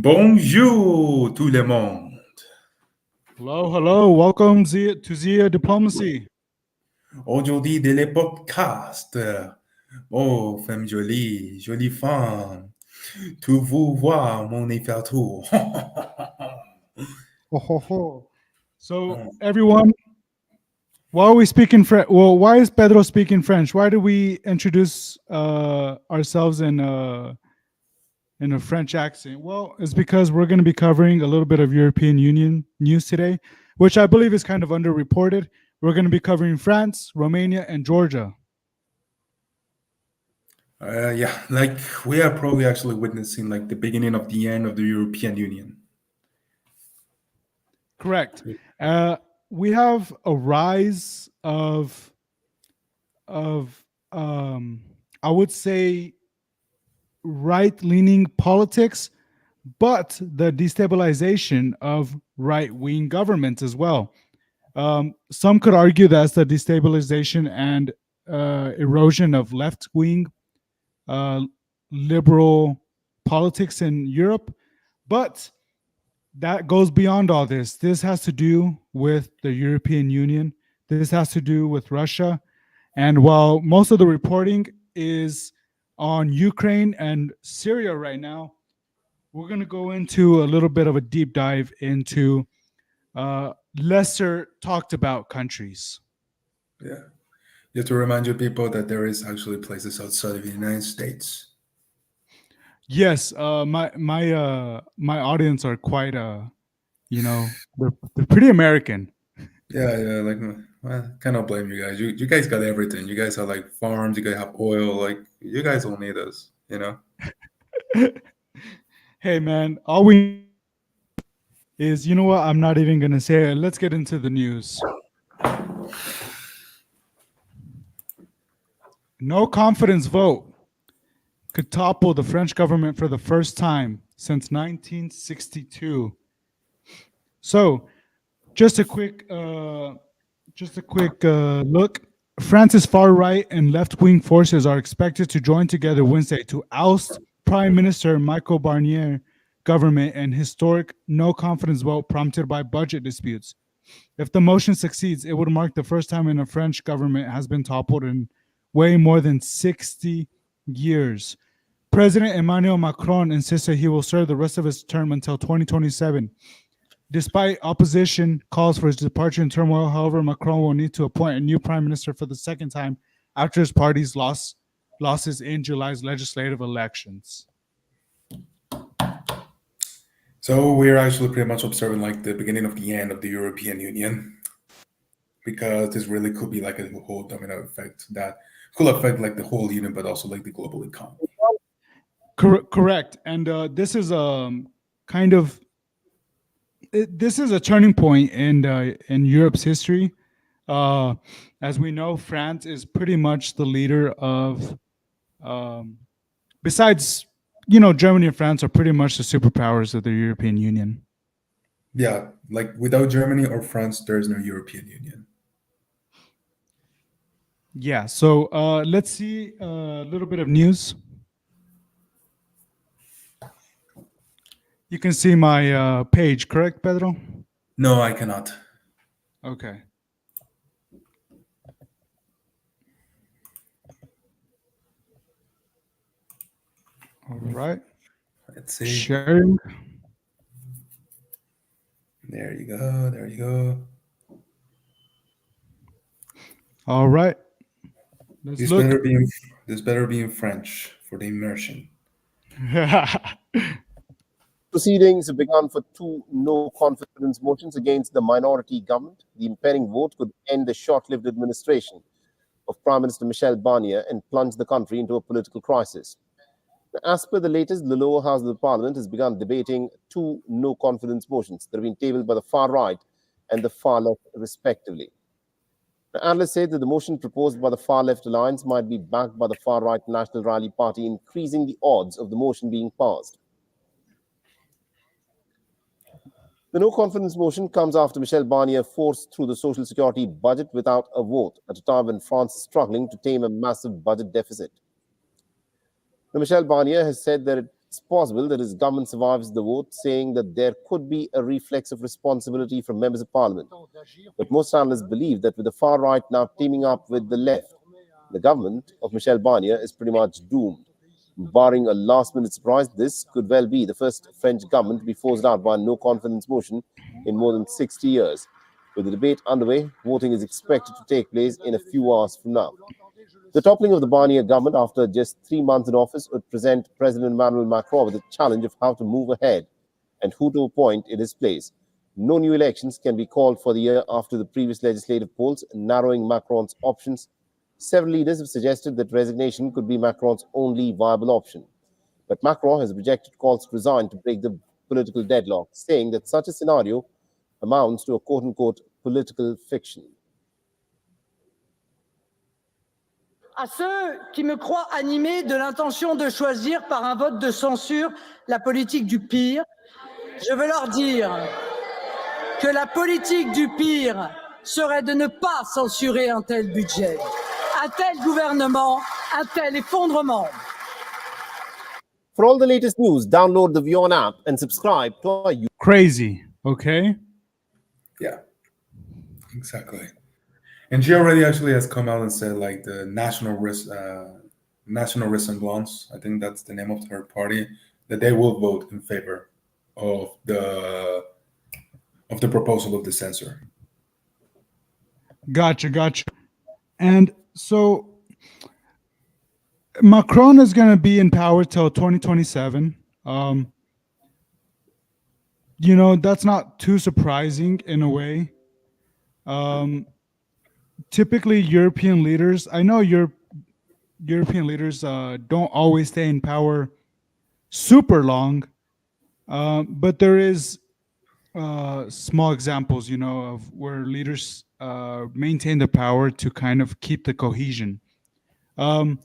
Bonjour tout le monde. Hello, hello. Welcome to Zia Diplomacy. Aujourd'hui, de les podcasts. Oh, femme jolie, jolie femme. Tu veux voir mon Eiffel Tour? Ho, ho, ho. So, everyone, why are we speaking French? Well, why is Pedro speaking French? Why do we introduce ourselves in a French accent? Well, it's because we're going to be covering a little bit of European Union news today, which I believe is kind of underreported. We're going to be covering France, Romania, and Georgia. Yeah, like we are probably actually witnessing like the beginning of the end of the European Union. Correct. We have a rise of I would say right-leaning politics, but the destabilization of right-wing governments as well. Some could argue that's the destabilization and erosion of left-wing uh, liberal politics in Europe, but that goes beyond all this. This has to do with the European Union. This has to do with Russia. And while most of the reporting is on Ukraine and Syria right now, we're going to go into a little bit of a deep dive into lesser talked about countries. Yeah, just to remind you people that there is actually places outside of the United States. Yes, my audience are quite they're pretty American. Yeah, like well, cannot blame you guys. You guys got everything. You guys have like farms. You guys have oil. Like you guys don't need us. You know. Hey man, all we is, you know what? I'm not even going to say it. Let's get into the news. No confidence vote could topple the French government for the first time since 1962. So, just a quick, look. France's far right and left wing forces are expected to join together Wednesday to oust Prime Minister Michael Barnier government and historic no confidence vote prompted by budget disputes. If the motion succeeds, it would mark the first time in a French government has been toppled in way more than 60 years. President Emmanuel Macron insisted he will serve the rest of his term until 2027. Despite opposition calls for his departure and turmoil, however, Macron will need to appoint a new prime minister for the second time after his party's losses in July's legislative elections. So we're actually pretty much observing like the beginning of the end of the European Union, because this really could be like a whole domino effect that could affect like the whole union, but also like the global economy. Correct. And this is kind of this is a turning point in Europe's history. As we know, France is pretty much the leader of, besides, Germany and France are pretty much the superpowers of the European Union. Yeah, like without Germany or France, there is no European Union. Yeah. So let's see a little bit of news. You can see my page, correct, Pedro? No, I cannot. Okay. All right. Let's see. Sharing. There you go. There you go. All right. Let's This look. better be in French for the immersion. Proceedings have begun for two no-confidence motions against the minority government. The impending vote could end the short-lived administration of Prime Minister Michel Barnier and plunge the country into a political crisis. As per the latest, the lower house of the parliament has begun debating two no-confidence motions that have been tabled by the far right and the far left, respectively. Analysts say that the motion proposed by the far left alliance might be backed by the far right National Rally Party, increasing the odds of the motion being passed. The no-confidence motion comes after Michel Barnier forced through the social security budget without a vote at a time when France is struggling to tame a massive budget deficit. Michel Barnier has said that It's possible that his government survives the vote, saying that there could be a reflex of responsibility from members of parliament. But most analysts believe that with the far right now teaming up with the left, the government of Michel Barnier is pretty much doomed. Barring a last-minute surprise, this could well be the first French government to be forced out by a no-confidence motion in more than 60 years. With the debate underway, voting is expected to take place in a few hours from now. The toppling of the Barnier government after just 3 months in office would present President Emmanuel Macron with the challenge of how to move ahead and who to appoint in his place. No new elections can be called for the year after the previous legislative polls, narrowing Macron's options. Several leaders have suggested that resignation could be Macron's only viable option. But Macron has rejected calls to resign to break the political deadlock, saying that such a scenario amounts to a quote-unquote political fiction. À ceux qui me croient animé de l'intention de choisir par un vote de censure la politique du pire, je veux leur dire que la politique du pire serait de ne pas censurer un tel budget, un tel gouvernement, un tel effondrement. For all the latest news, download the WION app and subscribe to our YouTube. Crazy. Okay. Yeah, exactly. And she already actually has come out and said like the National Ressemblance, I think that's the name of her party, that they will vote in favor of the proposal of the censor. Gotcha. And so Macron is going to be in power till 2027. That's not too surprising in a way. Typically, European leaders, I know European leaders don't always stay in power super long, but there is small examples, of where leaders maintain the power to kind of keep the cohesion. Do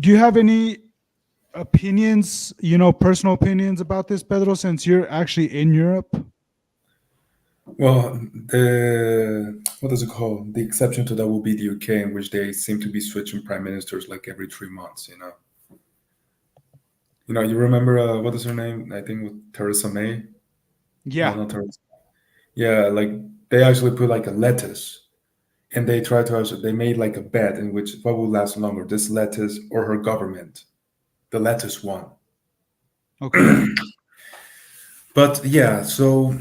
you have any opinions, personal opinions about this, Pedro, since you're actually in Europe? Well, what is it called? The exception to that will be the UK, in which they seem to be switching prime ministers like every 3 months. You remember what is her name? I think with Theresa May. Yeah. No, not Theresa. Yeah, like they actually put like a lettuce, and they made like a bet in which what will last longer, this lettuce or her government. The lettuce won. Okay. But yeah, so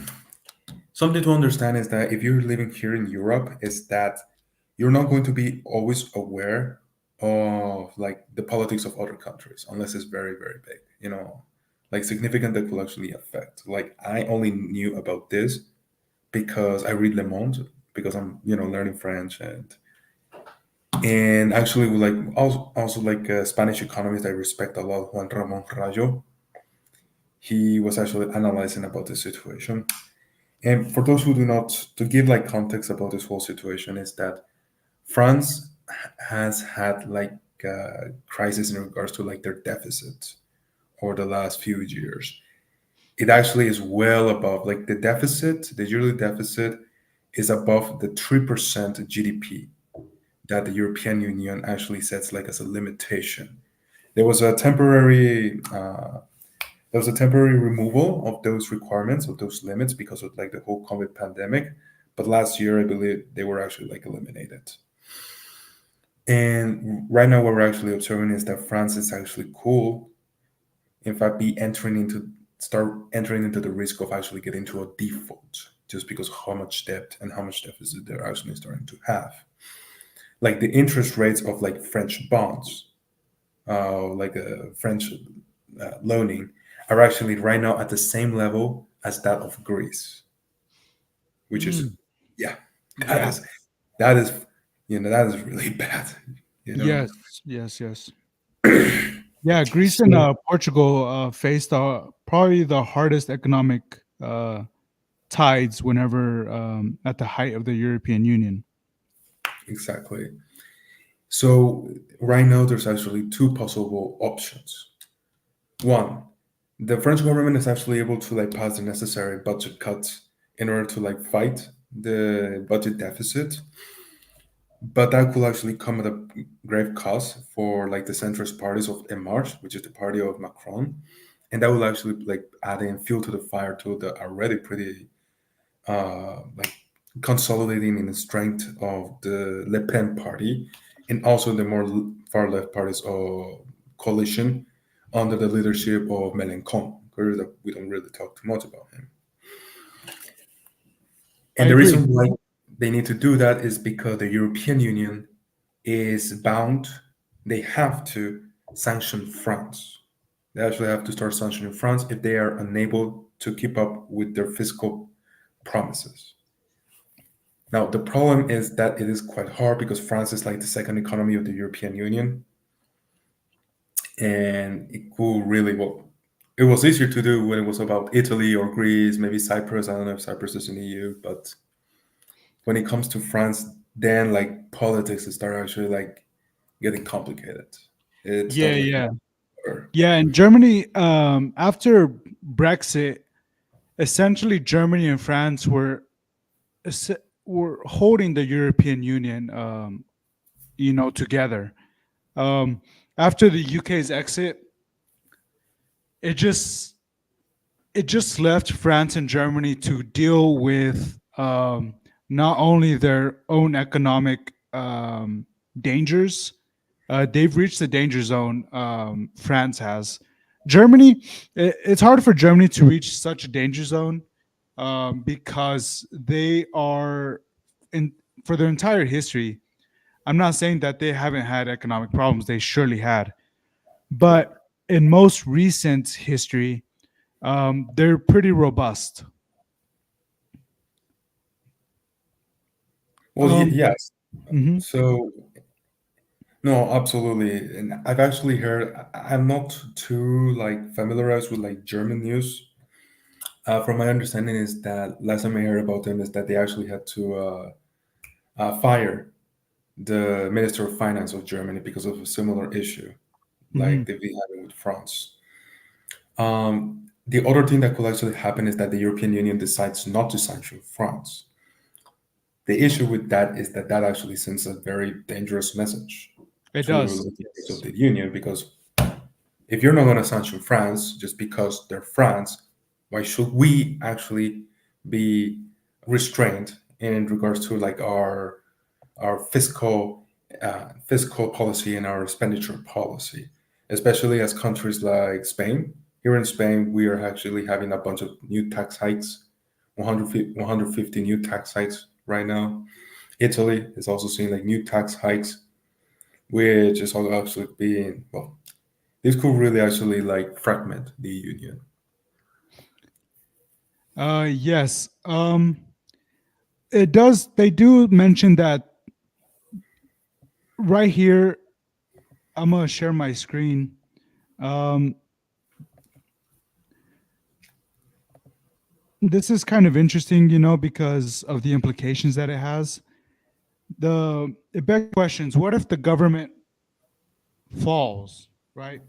something to understand is that if you're living here in Europe, is that you're not going to be always aware of like the politics of other countries unless it's very, very big, like significant that could actually affect. Like I only knew about this because I read Le Monde, because I'm, learning French and actually like also like a Spanish economist I respect a lot, Juan Ramon Rayo. He was actually analyzing about the situation. And for those who do not, to give like context about this whole situation, is that France has had like a crisis in regards to like their deficit over the last few years. It actually is well above like the yearly deficit is above the 3% GDP that the European Union actually sets like as a limitation. There was a temporary removal of those requirements, of those limits, because of like the whole COVID pandemic. But last year, I believe they were actually like eliminated. And right now, what we're actually observing is that France is actually cool. In fact, start entering into the risk of actually getting to a default, just because how much debt and how much deficit they're actually starting to have. Like the interest rates of like French bonds, like a French loaning, are actually right now at the same level as that of Greece, which is that is really bad. Yes. Yeah, Greece and Portugal faced probably the hardest economic tides whenever at the height of the European Union. Exactly. So right now there's actually two possible options. One, the French government is actually able to like pass the necessary budget cuts in order to like fight the budget deficit. but that could actually come at a grave cost for like the centrist parties of En Marche, which is the party of Macron, and that will actually like add in fuel to the fire to the already pretty like consolidating in the strength of the Le Pen party, and also the more far left parties of coalition under the leadership of Mélenchon. That we don't really talk too much about him. I And the agree. reason why they need to do that is because the European Union is bound, they have to sanction France. They actually have to start sanctioning France if they are unable to keep up with their fiscal promises. Now, the problem is that it is quite hard because France is like the second economy of the European Union. And it could really, well, it was easier to do when it was about Italy or Greece, maybe Cyprus. I don't know if Cyprus is in the EU, but when it comes to France, then like politics start actually like getting complicated. It Yeah, starts like yeah. Yeah, and Germany, after Brexit, essentially Germany and France were holding the European Union, together. Um, After the UK's exit, it just it just left France and Germany to deal with not only their own economic dangers. They've reached the danger zone. France has. Germany, it's hard for Germany to reach such a danger zone because they are in for their entire history. I'm not saying that they haven't had economic problems. They surely had, but in most recent history, they're pretty robust. well, Um, yes. mhm. So no, absolutely. And I've actually heard, I'm not too like familiarized with like German news. From my understanding is that last time I heard about them is that they actually had to fire the Minister of Finance of Germany because of a similar issue, like Mhm. they've been having with France. The other thing that could actually happen is that the European Union decides not to sanction France. The issue with that is that that actually sends a very dangerous message It to does. the leaders of the union because if you're not going to sanction France just because they're France, why should we actually be restrained in regards to like our fiscal policy and our expenditure policy, especially as countries like Spain. Here in Spain, we are actually having a bunch of new tax hikes, 150 new tax hikes right now. Italy is also seeing like new tax hikes, which is also actually being, well, this could really actually like fragment the union. Yes. It does. They do mention that right here. I'm gonna share my screen. Um, this is kind of interesting, because of the implications that it has. It begs questions. What if the government falls? Right.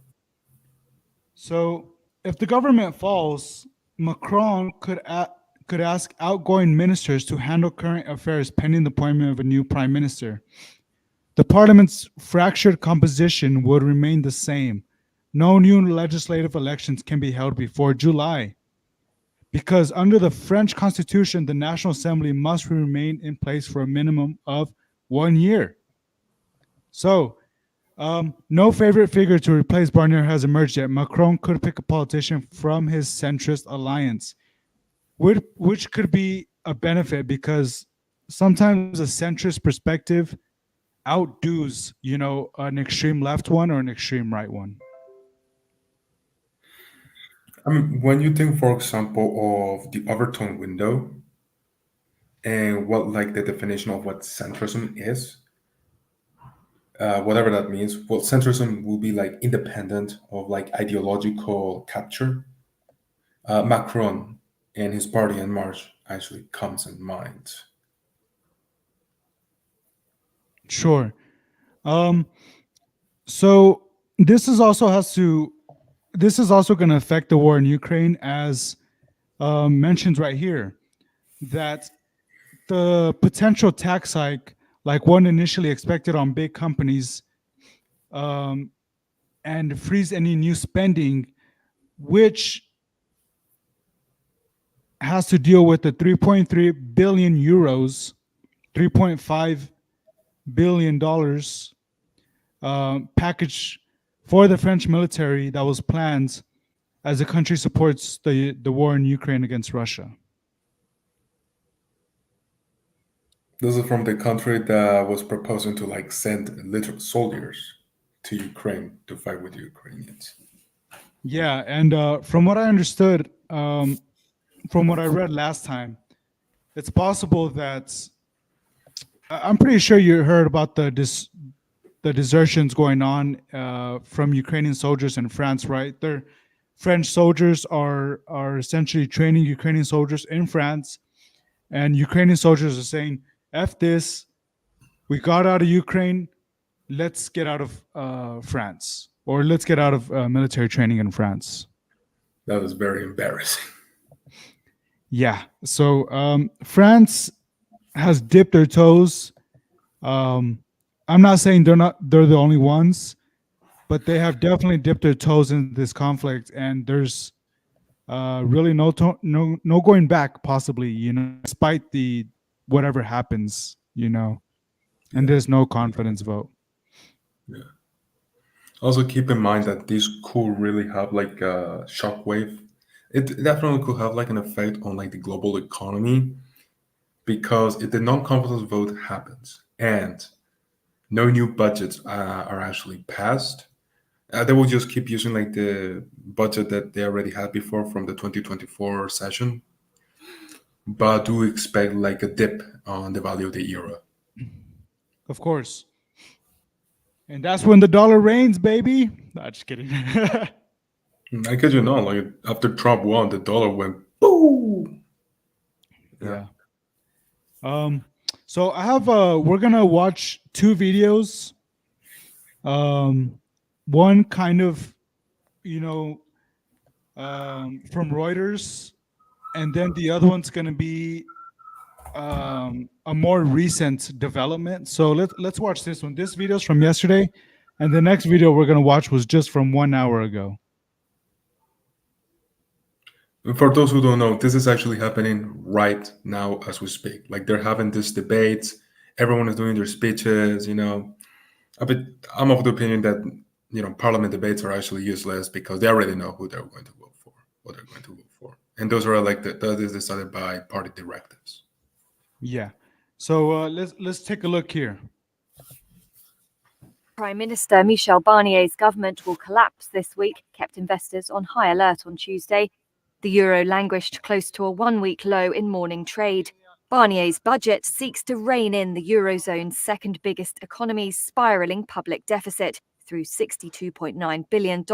So if the government falls, Macron could ask outgoing ministers to handle current affairs pending the appointment of a new prime minister. The parliament's fractured composition would remain the same. No new legislative elections can be held before July because under the French constitution, the National Assembly must remain in place for a minimum of 1 year. So, no favorite figure to replace Barnier has emerged yet. Macron could pick a politician from his centrist alliance, which could be a benefit because sometimes a centrist perspective outdoes, an extreme left one or an extreme right one. I mean, when you think, for example, of the Overton window and what like the definition of what centrism is, whatever that means, well, centrism will be like independent of like ideological capture. Macron and his party in March actually comes in mind. Sure. Um, so this is also going to affect the war in Ukraine, as mentioned right here, that the potential tax hike like one initially expected on big companies, and freeze any new spending, which has to deal with the 3.3 billion euros, $3.5 billion package for the French military that was planned as the country supports the war in Ukraine against Russia. This is from the country that was proposing to like send literal soldiers to Ukraine to fight with the Ukrainians. Yeah, and from what I understood, from what I read last time, it's possible that I'm pretty sure you heard about the desertions going on from Ukrainian soldiers in France, right? They're French soldiers are essentially training Ukrainian soldiers in France, and Ukrainian soldiers are saying, "F this, we got out of Ukraine, let's get out of France, or let's get out of military training in France." That was very embarrassing. Yeah, so France has dipped their toes. I'm not saying they're the only ones, but they have definitely dipped their toes in this conflict, and there's really no going back, possibly, despite the whatever happens, and there's no confidence vote. Yeah. Also, keep in mind that this could really have like a shockwave. It definitely could have like an effect on like the global economy, because if the non-confidence vote happens and no new budgets are actually passed, they will just keep using like the budget that they already had before from the 2024 session. But do expect like a dip on the value of the euro. Of course. And that's when the dollar reigns, baby. Nah, just kidding. I kid you not, like after Trump won, the dollar went boom. Yeah. So I have we're gonna watch two videos. One kind of, from Reuters, and then the other one's gonna be a more recent development. So let's watch this one. This video's from yesterday, and the next video we're gonna watch was just from 1 hour ago. For those who don't know, this is actually happening right now as we speak. Like they're having this debate. Everyone is doing their speeches. I'm of the opinion that parliament debates are actually useless because they already know who they're going to vote for, what they're going to vote for, and those are like that is decided by party directives. Yeah. So let's take a look here. Prime Minister Michel Barnier's government will collapse this week, kept investors on high alert on Tuesday. The euro languished close to a one-week low in morning trade. Barnier's budget seeks to rein in the eurozone's second biggest economy's spiralling public deficit through $62.9 billion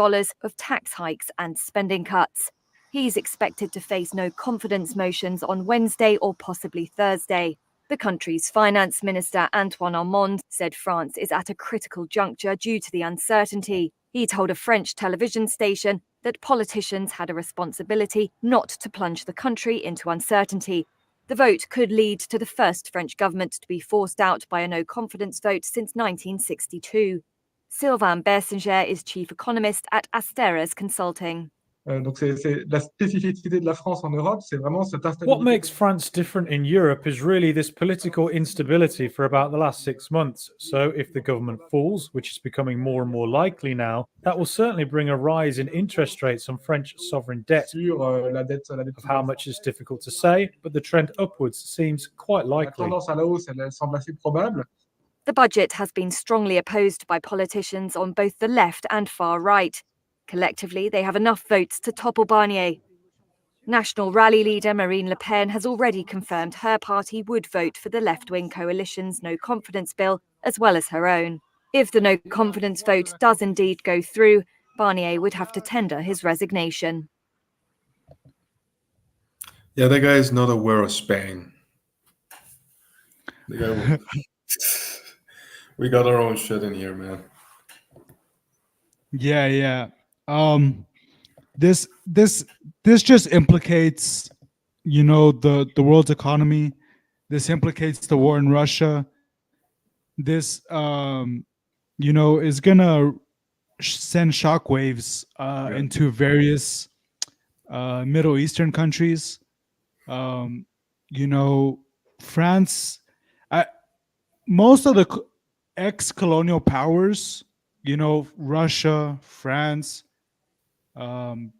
of tax hikes and spending cuts. He's expected to face no confidence motions on Wednesday or possibly Thursday. The country's finance minister, Antoine Armand, said France is at a critical juncture due to the uncertainty. He told a French television station that politicians had a responsibility not to plunge the country into uncertainty. The vote could lead to the first French government to be forced out by a no-confidence vote since 1962. Sylvain Bersinger is chief economist at Asteras Consulting. Donc c'est la spécificité de la France en Europe, c'est vraiment cette instabilité. What makes France different in Europe is really this political instability for about the last 6 months. So if the government falls, which is becoming more and more likely now, that will certainly bring a rise in interest rates on French sovereign debt. Sur la dette Of how much is difficult to say, but the trend upwards seems quite la likely. tendance à la hausse, elle semble assez probable. The budget has been strongly opposed by politicians on both the left and far right. Collectively, they have enough votes to topple Barnier. National Rally leader Marine Le Pen has already confirmed her party would vote for the left-wing coalition's no-confidence bill, as well as her own. If the no-confidence vote does indeed go through, Barnier would have to tender his resignation. Yeah, that guy is not aware of Spain. The guy we got our own shit in here, man. Yeah. This just implicates, the world's economy. This implicates the war in Russia. this is gonna send shockwaves into various Middle Eastern countries. Um, France, most of the ex-colonial powers, Russia, France, um,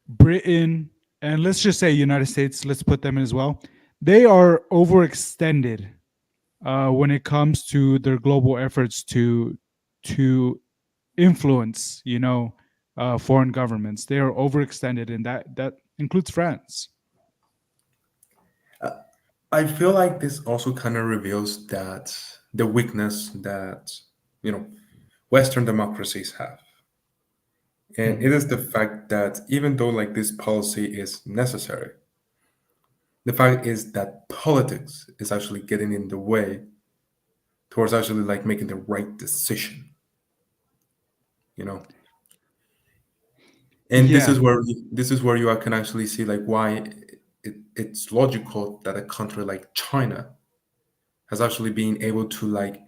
Britain, and let's just say United States. Let's put them in as well. They are overextended when it comes to their global efforts to influence, foreign governments. They are overextended, and that includes France. I feel like this also kind of reveals that the weakness that you know Western democracies have, and it is the fact that even though like this policy is necessary, the fact is that politics is actually getting in the way towards actually like making the right decision. You know, and Yeah, this is where you can actually see like why it's logical that a country like China has actually been able to like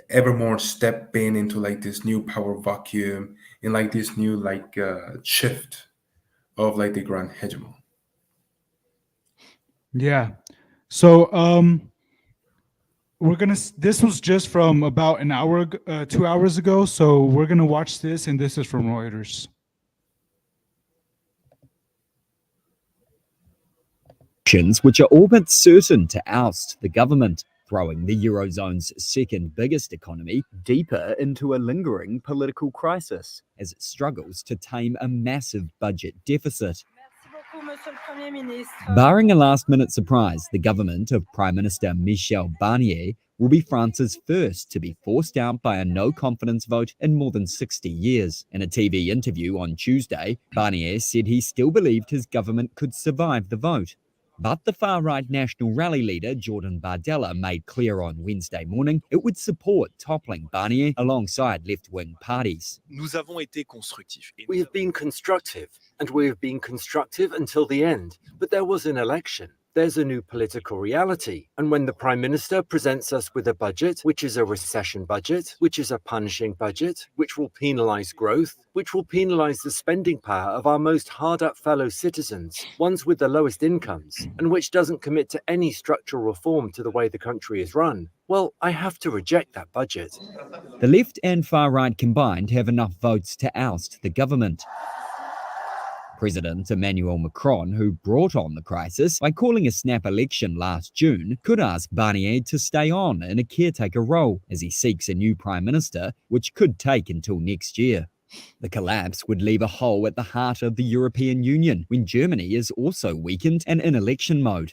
ever more step in into like this new power vacuum and like this new like shift of like the grand hegemon. yeah. So we're gonna. This was just from about an hour, 2 hours ago. So we're gonna watch this, and this is from Reuters. Which are all but certain to oust the government, throwing the Eurozone's second biggest economy deeper into a lingering political crisis as it struggles to tame a massive budget deficit. Barring a last-minute surprise, the government of Prime Minister Michel Barnier will be France's first to be forced out by a no-confidence vote in more than 60 years. In a TV interview on Tuesday, Barnier said he still believed his government could survive the vote. But the far-right National Rally leader Jordan Bardella made clear on Wednesday morning it would support toppling Barnier alongside left-wing parties. We have been constructive, and we have been constructive until the end. But there was an election. There's a new political reality. And when the Prime Minister presents us with a budget, which is a recession budget, which is a punishing budget, which will penalise growth, which will penalise the spending power of our most hard-up fellow citizens, ones with the lowest incomes, and which doesn't commit to any structural reform to the way the country is run, well, I have to reject that budget. The left and far right combined have enough votes to oust the government. President Emmanuel Macron, who brought on the crisis by calling a snap election last June, could ask Barnier to stay on in a caretaker role as he seeks a new prime minister, which could take until next year. The collapse would leave a hole at the heart of the European Union when Germany is also weakened and in election mode.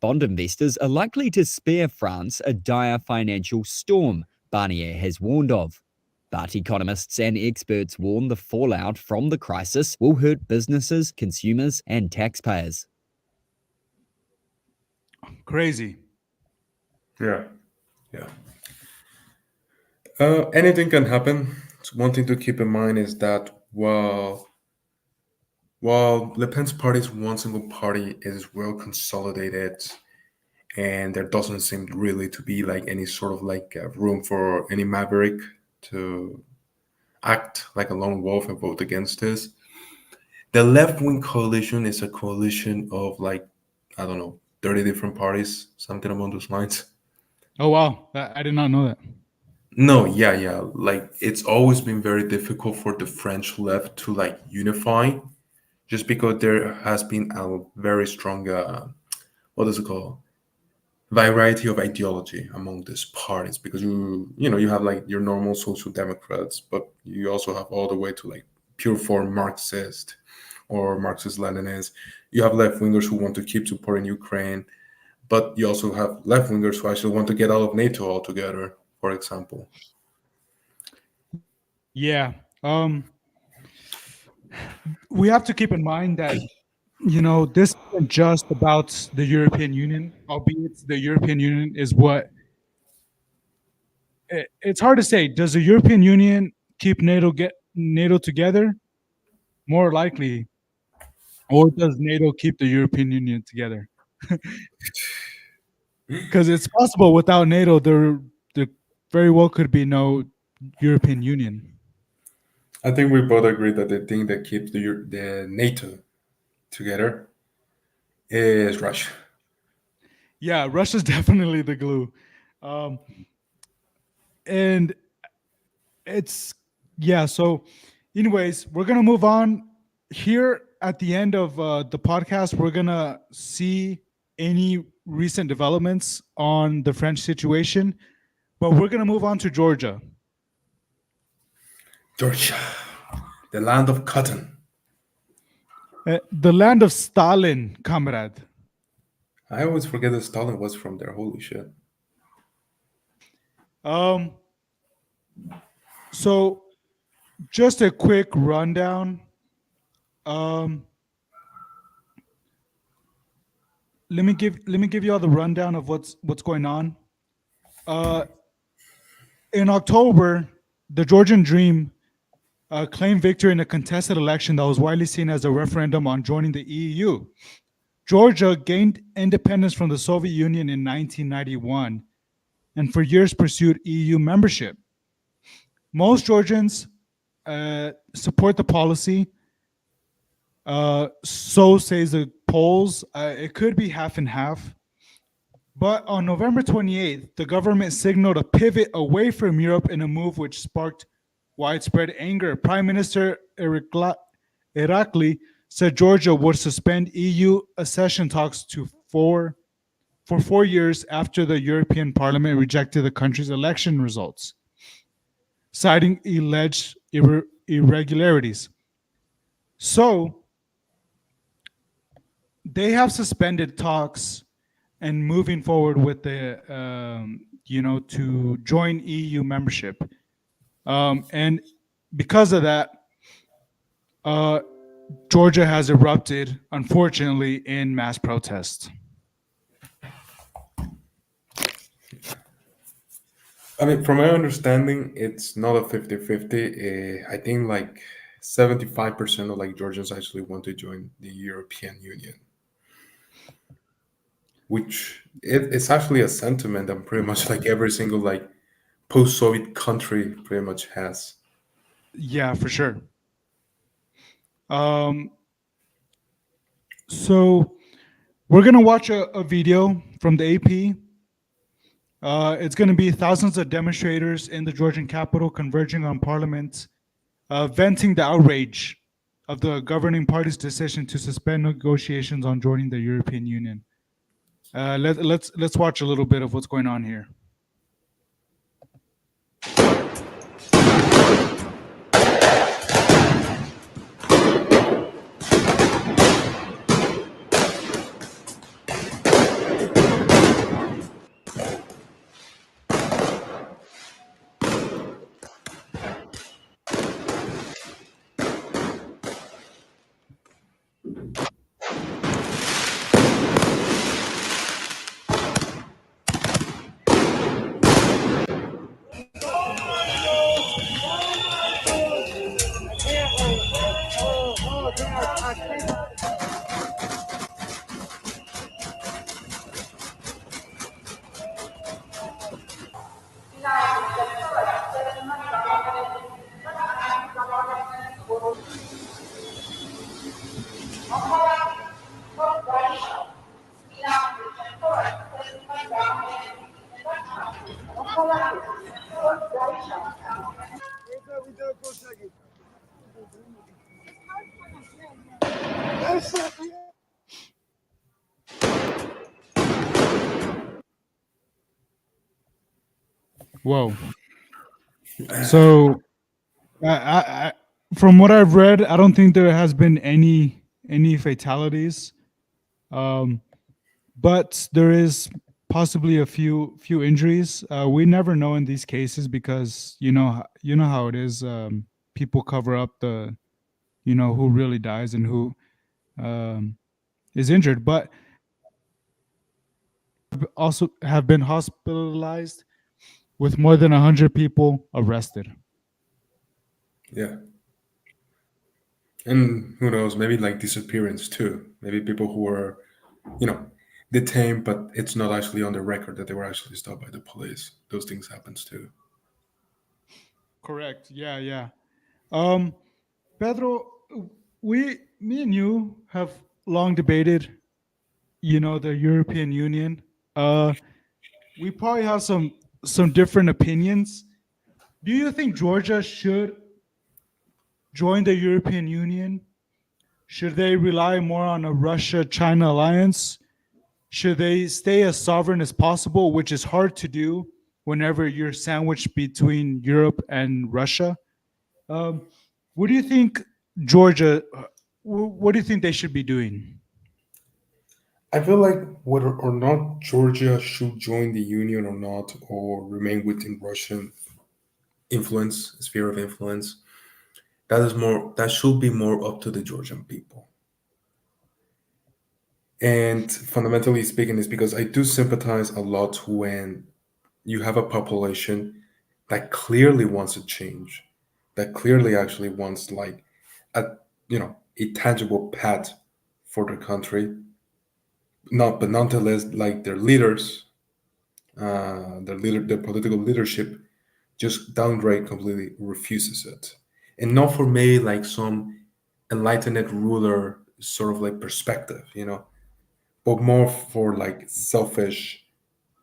Bond investors are likely to spare France a dire financial storm Barnier has warned of. But economists and experts warn the fallout from the crisis will hurt businesses, consumers, and taxpayers. Crazy. Yeah. Anything can happen. So one thing to keep in mind is that while Le Pen's party is one single party, is well consolidated, and there doesn't seem really to be like any sort of like room for any maverick to act like a lone wolf and vote against this. The left-wing coalition is a coalition of like, I don't know, 30 different parties, something along those lines. Oh wow, I did not know that. No, yeah. Like it's always been very difficult for the French left to like unify, just because there has been a very strong, what is it called, variety of ideology among these parties. Because you have like your normal social democrats, but you also have all the way to like pure form Marxist or Marxist Leninist. You have left wingers who want to keep supporting Ukraine, but you also have left wingers who actually want to get out of NATO altogether, for example. Yeah. We have to keep in mind that this isn't just about the European Union, albeit the European Union is what it's hard to say. Does the European Union keep NATO together? More likely, or does NATO keep the European Union together? Because it's possible without NATO, there very well could be no European Union. I think we both agree that the thing that keeps the NATO together is Russia. Yeah, Russia's definitely the glue. Um, and it's, yeah, so anyways, we're going to move on. Here at the end of the podcast, we're going to see any recent developments on the French situation, but we're going to move on to Georgia. Georgia, the land of cotton. The land of Stalin, comrade. I always forget that Stalin was from there. Holy shit. So just a quick rundown. Let me give you all the rundown of what's going on. In October, the Georgian Dream claimed victory in a contested election that was widely seen as a referendum on joining the EU. Georgia gained independence from the Soviet Union in 1991 and for years pursued EU membership. Most Georgians support the policy. So says the polls. It could be half and half. But on November 28th, the government signaled a pivot away from Europe in a move which sparked widespread anger. Prime Minister Irakli said Georgia would suspend EU accession talks for 4 years after the European Parliament rejected the country's election results, citing alleged irregularities. So they have suspended talks and moving forward with the, to join EU membership. And because of that, Georgia has erupted, unfortunately, in mass protests. I mean, from my understanding, it's not a 50-50. I think like 75% of like Georgians actually want to join the European Union, which it's actually a sentiment that pretty much like every single like post-Soviet country pretty much has. Yeah, for sure. So we're gonna watch a video from the AP. It's going to be thousands of demonstrators in the Georgian capital converging on Parliament, venting the outrage of the governing party's decision to suspend negotiations on joining the European Union. Let's watch a little bit of what's going on here. Whoa. So, from what I've read, I don't think there has been any fatalities, but there is possibly a few injuries. We never know in these cases because you know how it is. People cover up the, who really dies and who is injured, but also have been hospitalized with more than 100 people arrested. Yeah. And who knows, maybe like disappearance too. Maybe people who are, detained, but it's not actually on the record that they were actually stopped by the police. Those things happens too. Correct. Yeah, yeah. Pedro, me and you have long debated, the European Union. We probably have some different opinions. Do you think Georgia should join the European Union? Should they rely more on a Russia-China alliance? Should they stay as sovereign as possible, which is hard to do whenever you're sandwiched between Europe and Russia? What do you think, Georgia? What do you think they should be doing? I feel like whether or not Georgia should join the union or not, or remain within Russian influence, sphere of influence, that should be more up to the Georgian people. And fundamentally speaking, is because I do sympathize a lot when you have a population that clearly wants a change, that clearly actually wants like a a tangible path for the country. But nonetheless, like their leaders, their political leadership, just downright completely refuses it, and not for maybe like some enlightened ruler sort of like perspective, but more for like selfish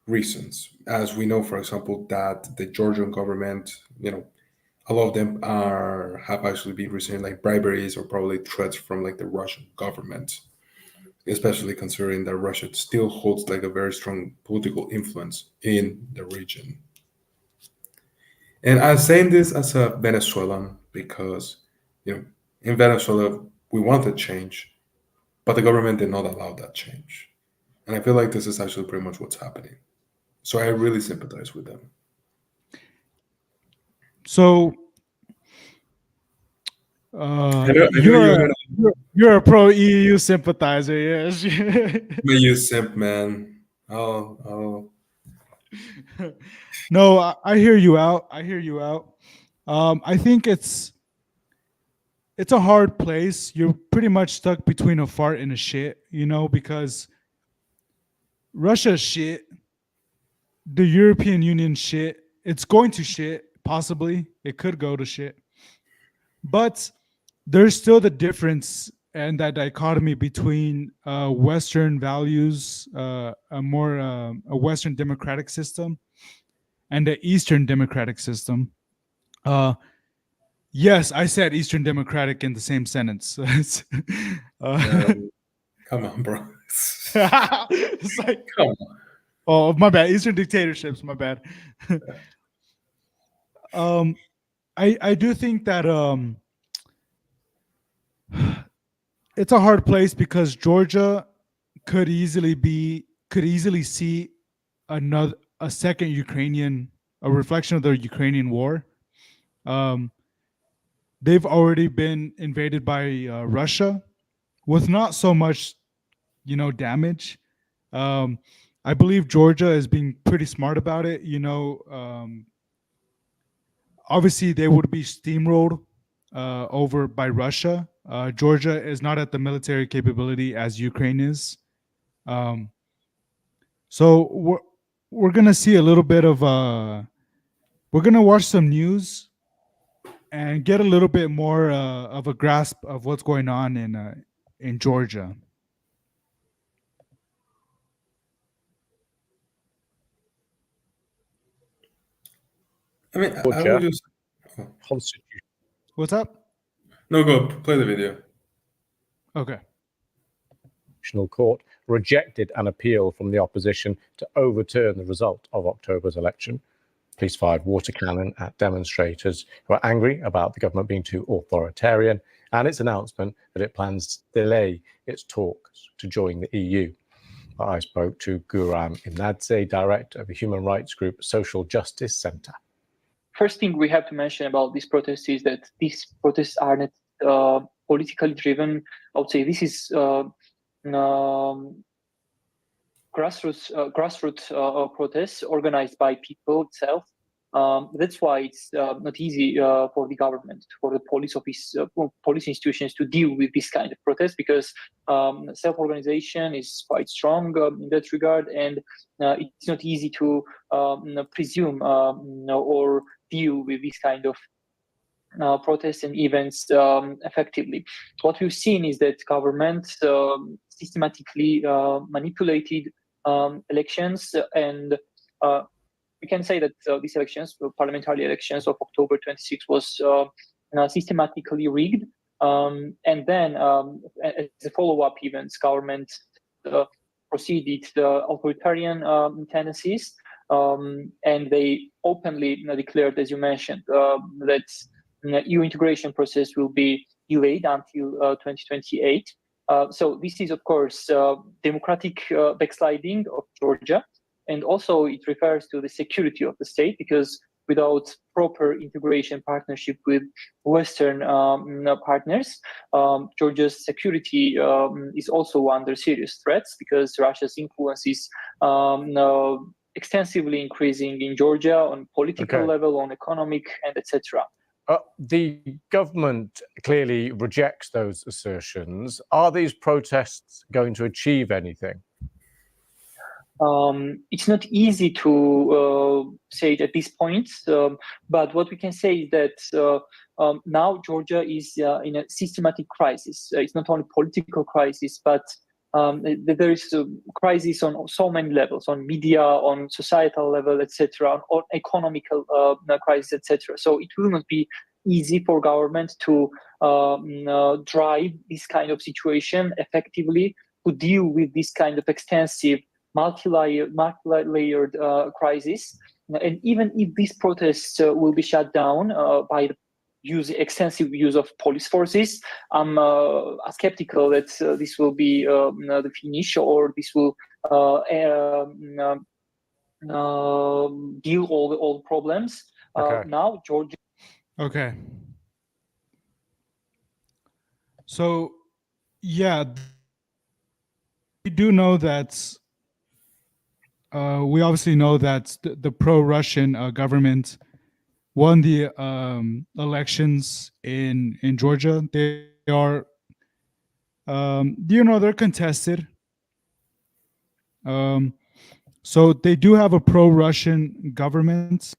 reasons. As we know, for example, that the Georgian government, a lot of them have actually been receiving like briberies or probably threats from like the Russian government, especially considering that Russia still holds like a very strong political influence in the region. And I'm saying this as a Venezuelan because, in Venezuela we wanted change, but the government did not allow that change. And I feel like this is actually pretty much what's happening. So I really sympathize with them. So I know you're a pro EU sympathizer, yes. you simp, man. Oh. No, I hear you out. I hear you out. I think it's a hard place. You're pretty much stuck between a fart and a shit, because Russia shit, the European Union shit. It's going to shit, possibly. It could go to shit. But there's still the difference and that dichotomy between Western values, a Western democratic system, and the Eastern democratic system. Yes, I said Eastern democratic in the same sentence. Come on, bro. It's like, Come on. oh, my bad. Eastern dictatorships, my bad. I do think that it's a hard place because Georgia could easily see a second a reflection of the Ukrainian war. They've already been invaded by Russia with not so much, damage. I believe Georgia is being pretty smart about it. Obviously, they would be steamrolled over by Russia. Georgia is not at the military capability as Ukraine is. So we're gonna see a little bit of we're gonna watch some news and get a little bit more of a grasp of what's going on in Georgia. I mean, I would just. Constitution. What's up? No, go play the video. Okay. Constitutional Court rejected an appeal from the opposition to overturn the result of October's election. Police fired water cannon at demonstrators who are angry about the government being too authoritarian and its announcement that it plans to delay its talks to join the EU. I spoke to Guram Imnadze, director of the human rights group Social Justice Centre. First thing we have to mention about these protests is that these protests are not politically driven. I would say this is grassroots protests organized by people itself. That's why it's not easy for the government, for the police office, police institutions to deal with this kind of protest, because self-organization is quite strong in that regard, and it's not easy to presume or deal with this kind of protests and events effectively. What we've seen is that government systematically manipulated elections, and we can say that these elections, parliamentary elections of October 26, was systematically rigged. And then, as a follow-up events, government proceeded authoritarian tendencies, and they openly declared, as you mentioned, that EU integration process will be delayed until 2028. So this is, of course, democratic backsliding of Georgia, and also it refers to the security of the state, because without proper integration partnership with Western partners, Georgia's security is also under serious threats, because Russia's influence is extensively increasing in Georgia on political level, on economic, and etc. The government clearly rejects those assertions. Are these protests going to achieve anything? It's not easy to say it at this point, but what we can say is that now Georgia is in a systematic crisis. It's not only political crisis, but there is a crisis on so many levels, on media, on societal level, etc., on economical crisis, etc. So it will not be easy for government to drive this kind of situation effectively, to deal with this kind of extensive multi-layered crisis. And even if these protests will be shut down by the extensive use of police forces, I'm skeptical that this will be the finish, or this will deal all the problems. Now, Georgia. Okay. So, yeah, we do know that. We obviously know that the pro-Russian government won the elections in Georgia. They are, they're contested. So they do have a pro-Russian government.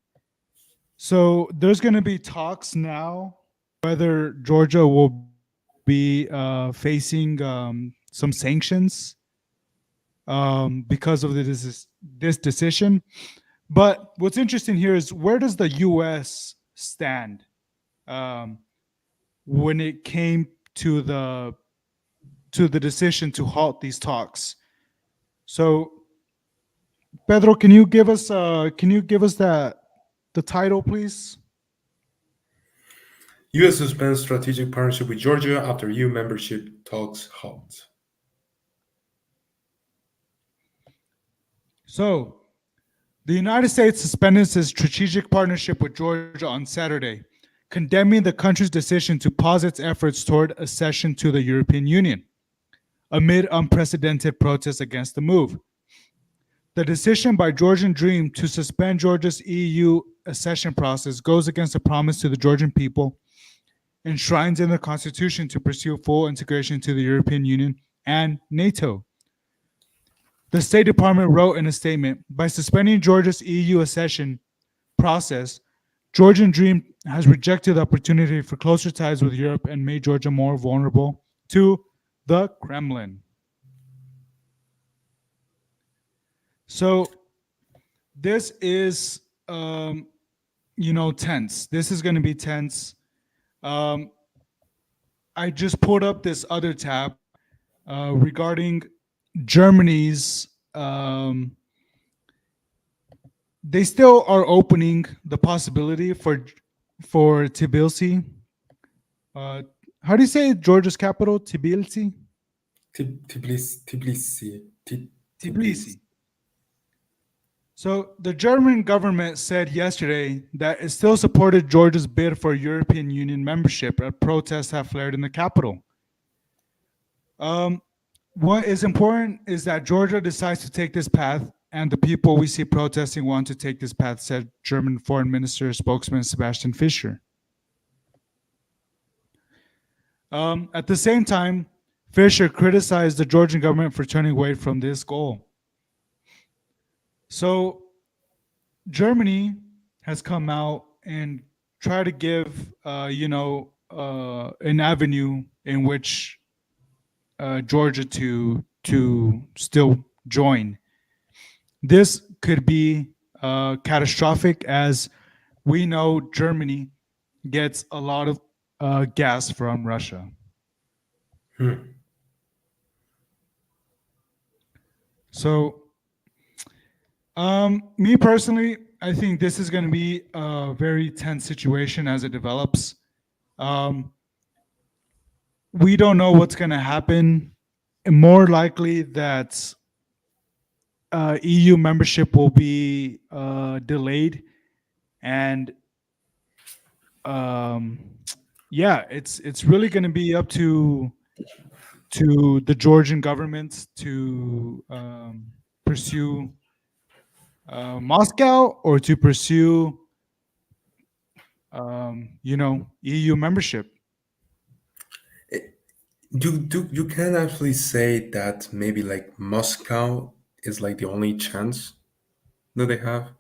So there's going to be talks now whether Georgia will be facing some sanctions because of this decision. But what's interesting here is, where does the U.S. stand when it came to the decision to halt these talks? So, Pedro, can you give us the title, please? U.S. suspends strategic partnership with Georgia after EU membership talks halt. So, the United States suspended its strategic partnership with Georgia on Saturday, condemning the country's decision to pause its efforts toward accession to the European Union, amid unprecedented protests against the move. The decision by Georgian Dream to suspend Georgia's EU accession process goes against a promise to the Georgian people, enshrines in the Constitution to pursue full integration into the European Union and NATO. The State Department wrote in a statement, by suspending Georgia's EU accession process, Georgian Dream has rejected the opportunity for closer ties with Europe and made Georgia more vulnerable to the Kremlin. So this is, tense. This is going to be tense. I just pulled up this other tab regarding Germany's. They still are opening the possibility for Tbilisi. How do you say Georgia's capital? Tbilisi. Tbilisi. So the German government said yesterday that it still supported Georgia's bid for European Union membership, as protests have flared in the capital. What is important is that Georgia decides to take this path and the people we see protesting want to take this path, said German Foreign Minister spokesman Sebastian Fischer. At the same time, Fischer criticized the Georgian government for turning away from this goal. So Germany has come out and tried to give, an avenue in which Georgia to still join. This could be catastrophic, as we know Germany gets a lot of gas from Russia. So, me personally, I think this is going to be a very tense situation as it develops. We don't know what's going to happen. More likely that EU membership will be delayed, and yeah, it's really going to be up to the Georgian government to pursue Moscow, or to pursue EU membership. You can actually say that maybe like Moscow is like the only chance that they have.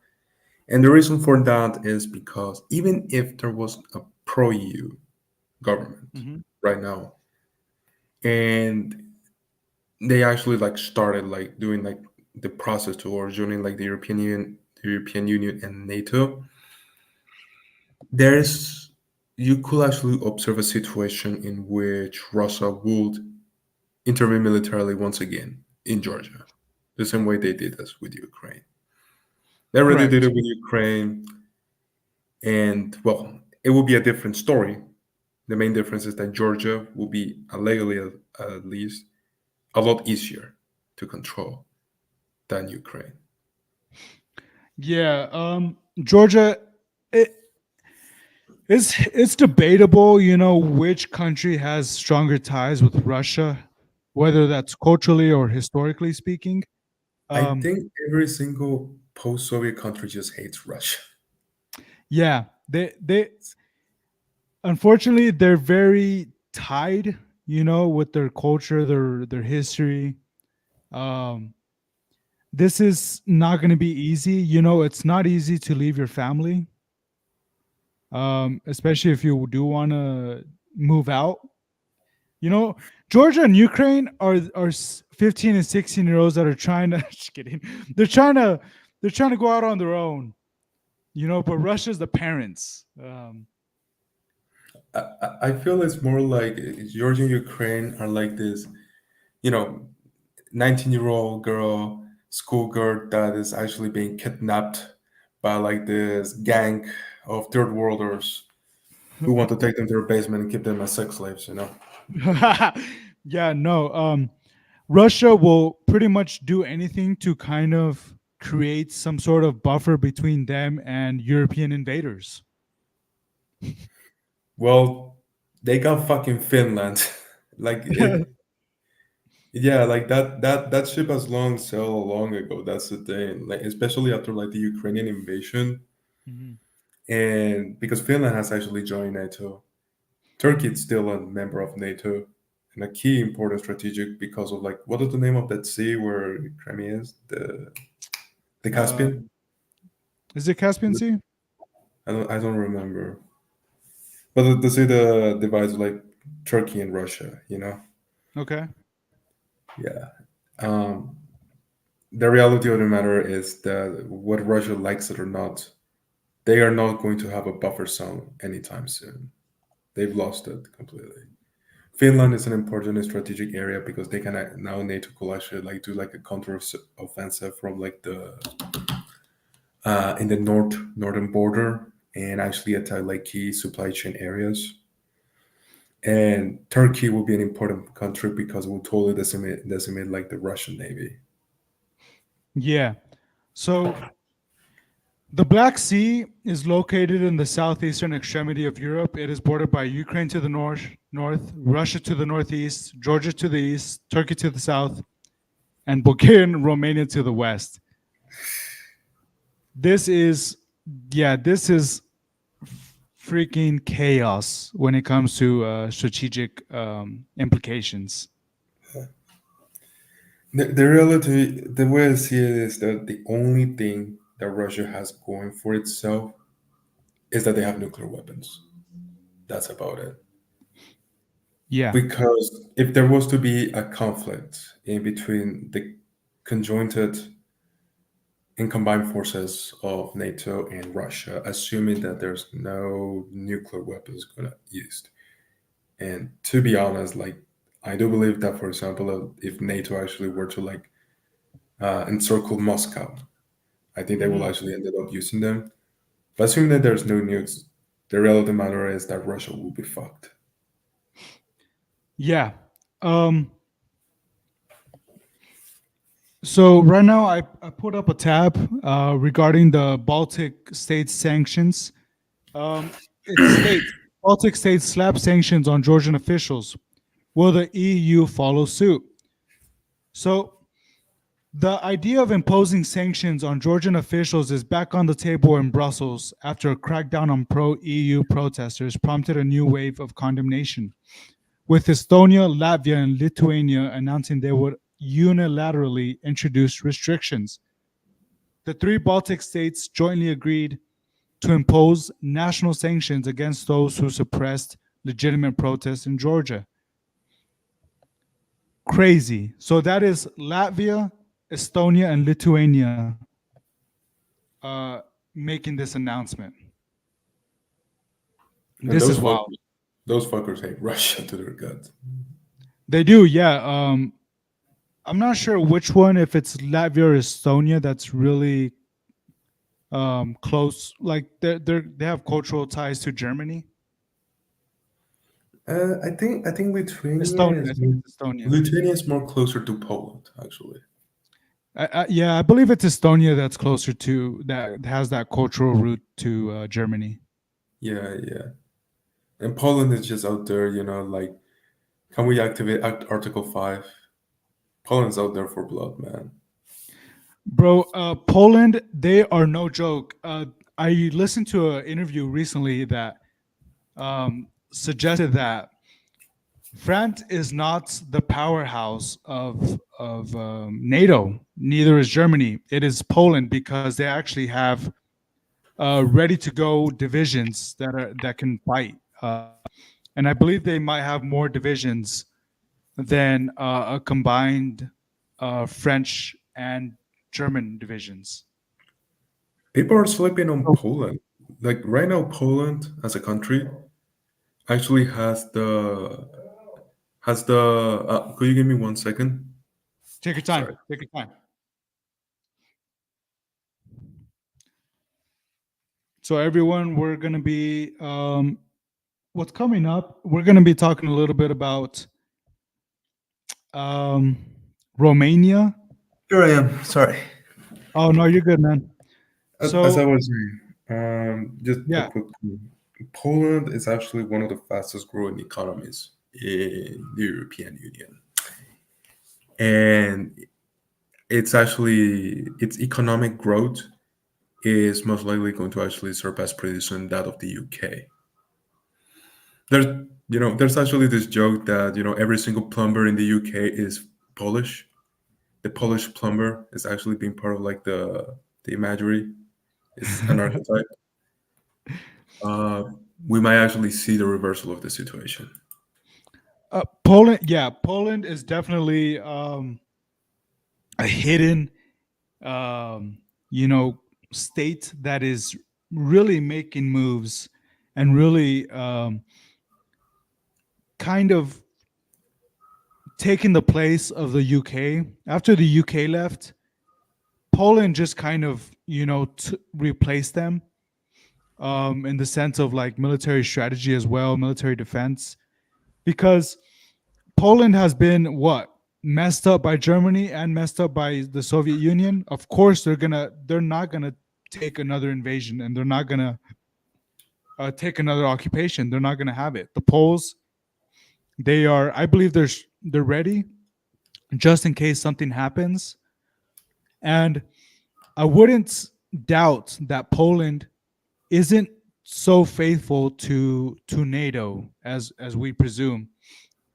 And the reason for that is because even if there was a pro EU government right now, and they actually like started like doing like the process towards joining like the European Union and NATO, there's you could actually observe a situation in which Russia would intervene militarily once again in Georgia, the same way they did this with Ukraine. They already did it with Ukraine, and well, it will be a different story. The main difference is that Georgia will be legally, at least, a lot easier to control than Ukraine. Yeah, Georgia, it's debatable, which country has stronger ties with Russia, whether that's culturally or historically speaking. I think every single post-Soviet country just hates Russia. Yeah, they unfortunately they're very tied, with their culture, their history. This is not going to be easy. It's not easy to leave your family, especially if you do want to move out. Georgia and Ukraine are 15 and 16-year-olds that are trying to just kidding. They're trying to go out on their own. But Russia's the parents. I feel it's more like Georgia and Ukraine are like this, 19-year-old girl, schoolgirl that is actually being kidnapped by like this gang of third worlders who want to take them to their basement and keep them as sex slaves, Yeah, no. Russia will pretty much do anything to kind of create some sort of buffer between them and European invaders. Well, they got fucking Finland. Like yeah, like that ship has long sailed long ago. That's the thing. Like especially after like the Ukrainian invasion. And because Finland has actually joined NATO. Turkey is still a member of NATO and a key important strategic because of like what is the name of that sea where Crimea is? The Caspian? Is it Caspian Sea? I don't remember. But the sea that divides like Turkey and Russia, Okay. Yeah. The reality of the matter is that whether Russia likes it or not, they are not going to have a buffer zone anytime soon. They've lost it completely. Finland is an important strategic area because they can now NATO could actually like do like a counter offensive from like the in the northern border and actually attack like key supply chain areas. And Turkey will be an important country because it will totally decimate like the Russian Navy. Yeah. So the Black Sea is located in the southeastern extremity of Europe. It is bordered by Ukraine to the north, Russia to the northeast, Georgia to the east, Turkey to the south, and Bulgaria and Romania to the west. This is freaking chaos when it comes to strategic implications. The reality, the way I see it is that the only thing that Russia has going for itself is that they have nuclear weapons. That's about it. Yeah. Because if there was to be a conflict in between the conjointed and combined forces of NATO and Russia, assuming that there's no nuclear weapons gonna used, and to be honest, like I do believe that, for example, if NATO actually were to like encircle Moscow, I think they will actually end up using them. But assuming that there's no nukes, the real of the matter is that Russia will be fucked. Yeah. So right now I put up a tab regarding the Baltic states sanctions. It states Baltic states slap sanctions on Georgian officials. Will the EU follow suit? So the idea of imposing sanctions on Georgian officials is back on the table in Brussels after a crackdown on pro-EU protesters prompted a new wave of condemnation, with Estonia, Latvia, and Lithuania announcing they would unilaterally introduce restrictions. The three Baltic states jointly agreed to impose national sanctions against those who suppressed legitimate protests in Georgia. Crazy. So that is Latvia, Estonia, and Lithuania making this announcement. And This is wild. Those fuckers hate Russia to their guts. They do, yeah. I'm not sure which one, if it's Latvia or Estonia, that's really close. Like they have cultural ties to Germany. I think Lithuania Estonia, is I think it's Estonia. Lithuania is more closer to Poland, actually. Yeah, I believe it's Estonia that's closer to that has that cultural route to Germany. Yeah, yeah. And Poland is just out there, like, can we activate Article 5? Poland's out there for blood, man. Bro, Poland, they are no joke. I listened to an interview recently that suggested that France is not the powerhouse of NATO. Neither is Germany. It is Poland, because they actually have ready to go divisions that can fight, and I believe they might have more divisions than a combined French and German divisions. People are sleeping on Poland. Like right now, Poland as a country actually has the could you give me 1 second? Take your time. Sorry. Take your time. So everyone, we're going to be what's coming up. We're going to be talking a little bit about Romania. Here I am. Sorry. Oh no, you're good, man. As So I was saying, just yeah. a quick clue. Poland is actually one of the fastest growing economies in the European Union. And its economic growth is most likely going to actually surpass pretty soon that of the UK. There's actually this joke that, every single plumber in the UK is Polish. The Polish plumber is actually being part of like the imagery. It's an archetype. We might actually see the reversal of the situation. Poland is definitely a hidden, state that is really making moves and really kind of taking the place of the UK. After the UK left, Poland just kind of, replaced them in the sense of like military strategy as well, military defense, because Poland has been messed up by Germany and messed up by the Soviet Union. Of course, they're not gonna take another invasion, and they're not gonna take another occupation. They're not gonna have it. The Poles, I believe they're ready just in case something happens. And I wouldn't doubt that Poland isn't so faithful to NATO as we presume.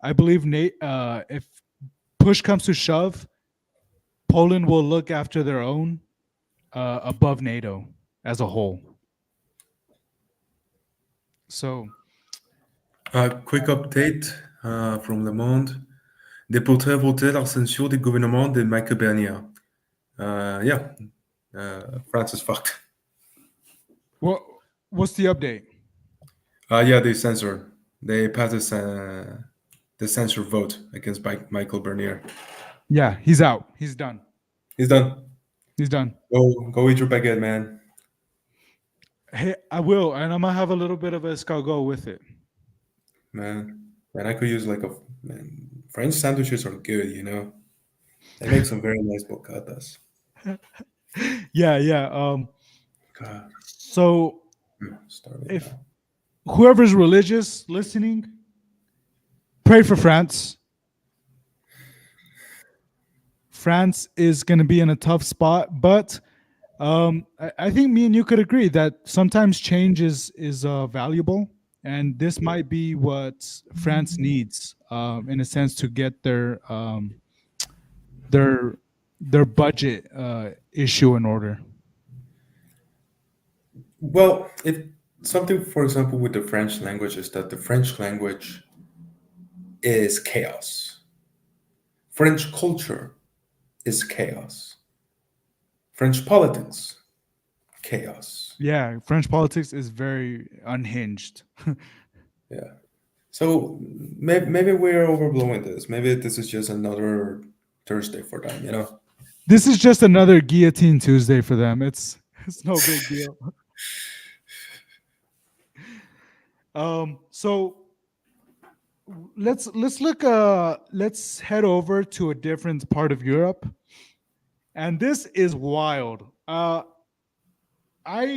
I believe if push comes to shove, Poland will look after their own above NATO as a whole. So, quick update from Le Monde. Députés voté la censure du gouvernement de Michael Barnier. France is fucked. what's the update? They censored. They passed the censure vote against Michael Barnier. Yeah, he's out. He's done. He's done. He's done. Go eat your baguette, man. Hey, I will, and I'm gonna have a little bit of escargot with it. Man, I could use French sandwiches are good, you know. They make some very nice bocatas. Yeah. God. So, Starving if now. whoever's religious listening, pray for France. France is going to be in a tough spot, but I think me and you could agree that sometimes change is valuable, and this might be what France needs, in a sense, to get their budget issue in order. Well, if something, for example, with the French language is that the French language is chaos. French culture is chaos. French politics, chaos. Yeah, French politics is very unhinged. Yeah. So maybe we're overblowing this. Maybe this is just another Thursday for them, you know? This is just another guillotine Tuesday for them. It's no big deal. So let's head over to a different part of Europe. And this is wild. I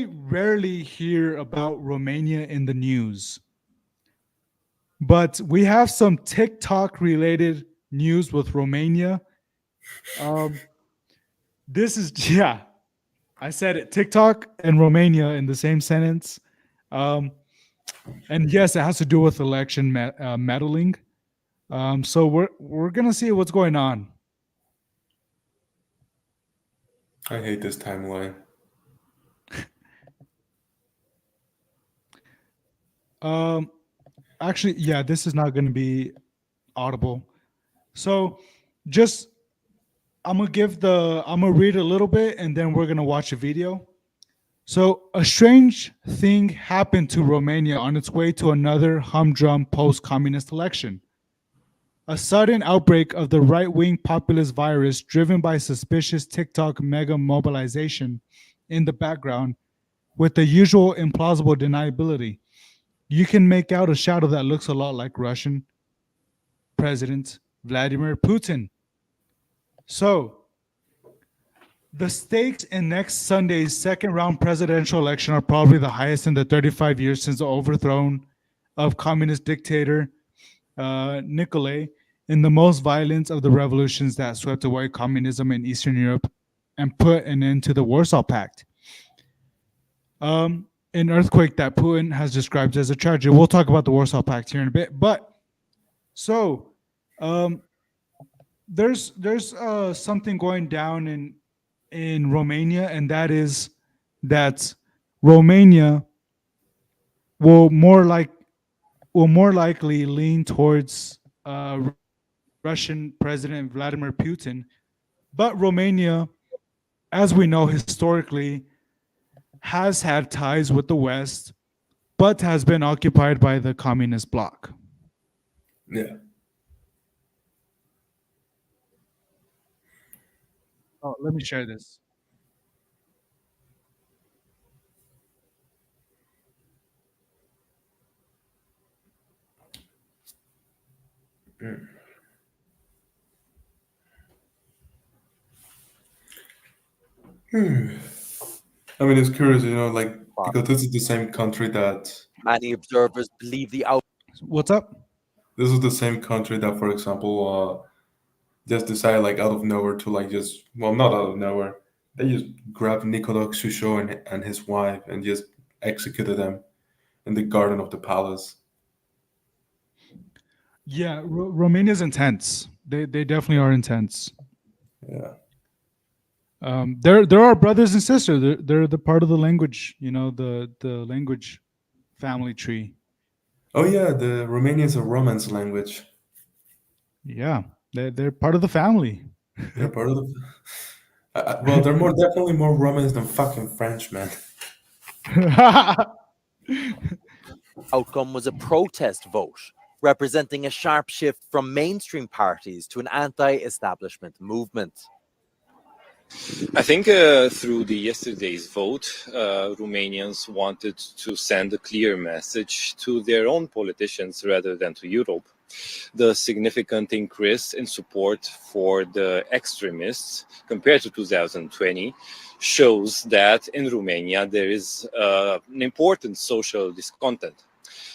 rarely hear about Romania in the news, but we have some TikTok related news with Romania. This is, yeah, I said it, TikTok and Romania in the same sentence. And yes, it has to do with election meddling. So we're gonna see what's going on. I hate this timeline. Actually, yeah, this is not going to be audible. So just I'm gonna read a little bit and then we're gonna watch a video. So a strange thing happened to Romania on its way to another humdrum post-communist election. A sudden outbreak of the right-wing populist virus driven by suspicious TikTok mega mobilization in the background with the usual implausible deniability. You can make out a shadow that looks a lot like Russian President Vladimir Putin. So, the stakes in next Sunday's second round presidential election are probably the highest in the 35 years since the overthrow of communist dictator Nicolae in the most violent of the revolutions that swept away communism in Eastern Europe and put an end to the Warsaw Pact. An earthquake that Putin has described as a tragedy. We'll talk about the Warsaw Pact here in a bit. But so there's something going down in Romania, and that is that Romania will more likely lean towards Russian President Vladimir Putin. But Romania, as we know historically, has had ties with the West, but has been occupied by the communist bloc. Yeah. Oh, let me share this. I mean, it's curious, you know, like, because this is the same country that... Many observers believe the out. What's up? This is the same country that, for example, just decided, like, out of nowhere to, like, just... Well, not out of nowhere, They just grabbed Nicolas Suchot and his wife and just executed them in the garden of the palace. Yeah, Romania's intense. They definitely are intense. Yeah. There are brothers and sisters. They're the part of the language, the language family tree. Oh yeah, the Romanian is a Romance language. Yeah, they're part of the family. They're part of the. Well, they're definitely more Romance than fucking French, man. Outcome was a protest vote, representing a sharp shift from mainstream parties to an anti-establishment movement. I think through the yesterday's vote, Romanians wanted to send a clear message to their own politicians rather than to Europe. The significant increase in support for the extremists compared to 2020 shows that in Romania there is an important social discontent.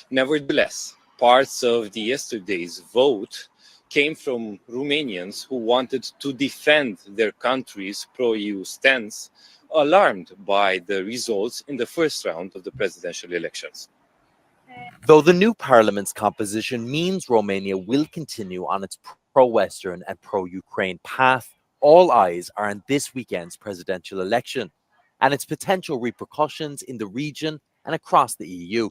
Nevertheless, parts of the yesterday's vote came from Romanians who wanted to defend their country's pro-EU stance, alarmed by the results in the first round of the presidential elections. Though the new parliament's composition means Romania will continue on its pro-Western and pro-Ukraine path, all eyes are on this weekend's presidential election and its potential repercussions in the region and across the EU.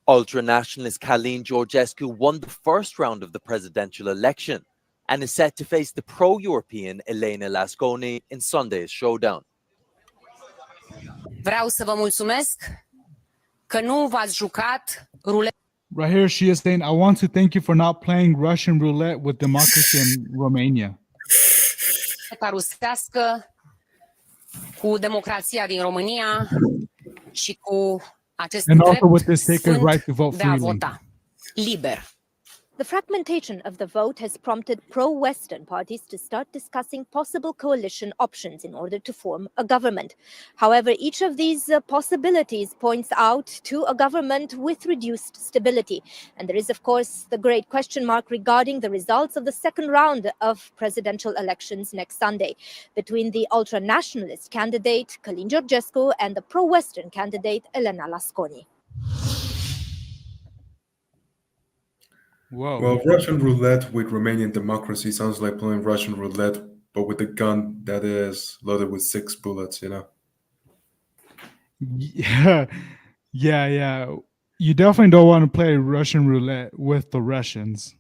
Ultra-nationalist Călin Georgescu won the first round of the presidential election and is set to face the pro-European Elena Lasconi in Sunday's showdown. Vreau să vă mulțumesc că nu v-ați jucat roulette. Right here, she is saying, I want to thank you for not playing Russian roulette with democracy in Romania. Rusească cu democrația din România și cu acest And also with drept this sacred sfânt right to vote de a freely. vota liber. The fragmentation of the vote has prompted pro-Western parties to start discussing possible coalition options in order to form a government. However, each of these possibilities points out to a government with reduced stability. And there is, of course, the great question mark regarding the results of the second round of presidential elections next Sunday between the ultra-nationalist candidate Călin Georgescu and the pro-Western candidate Elena Lasconi. Whoa. Well, Russian roulette with Romanian democracy sounds like playing Russian roulette, but with a gun that is loaded with 6 bullets, Yeah, yeah. You definitely don't want to play Russian roulette with the Russians.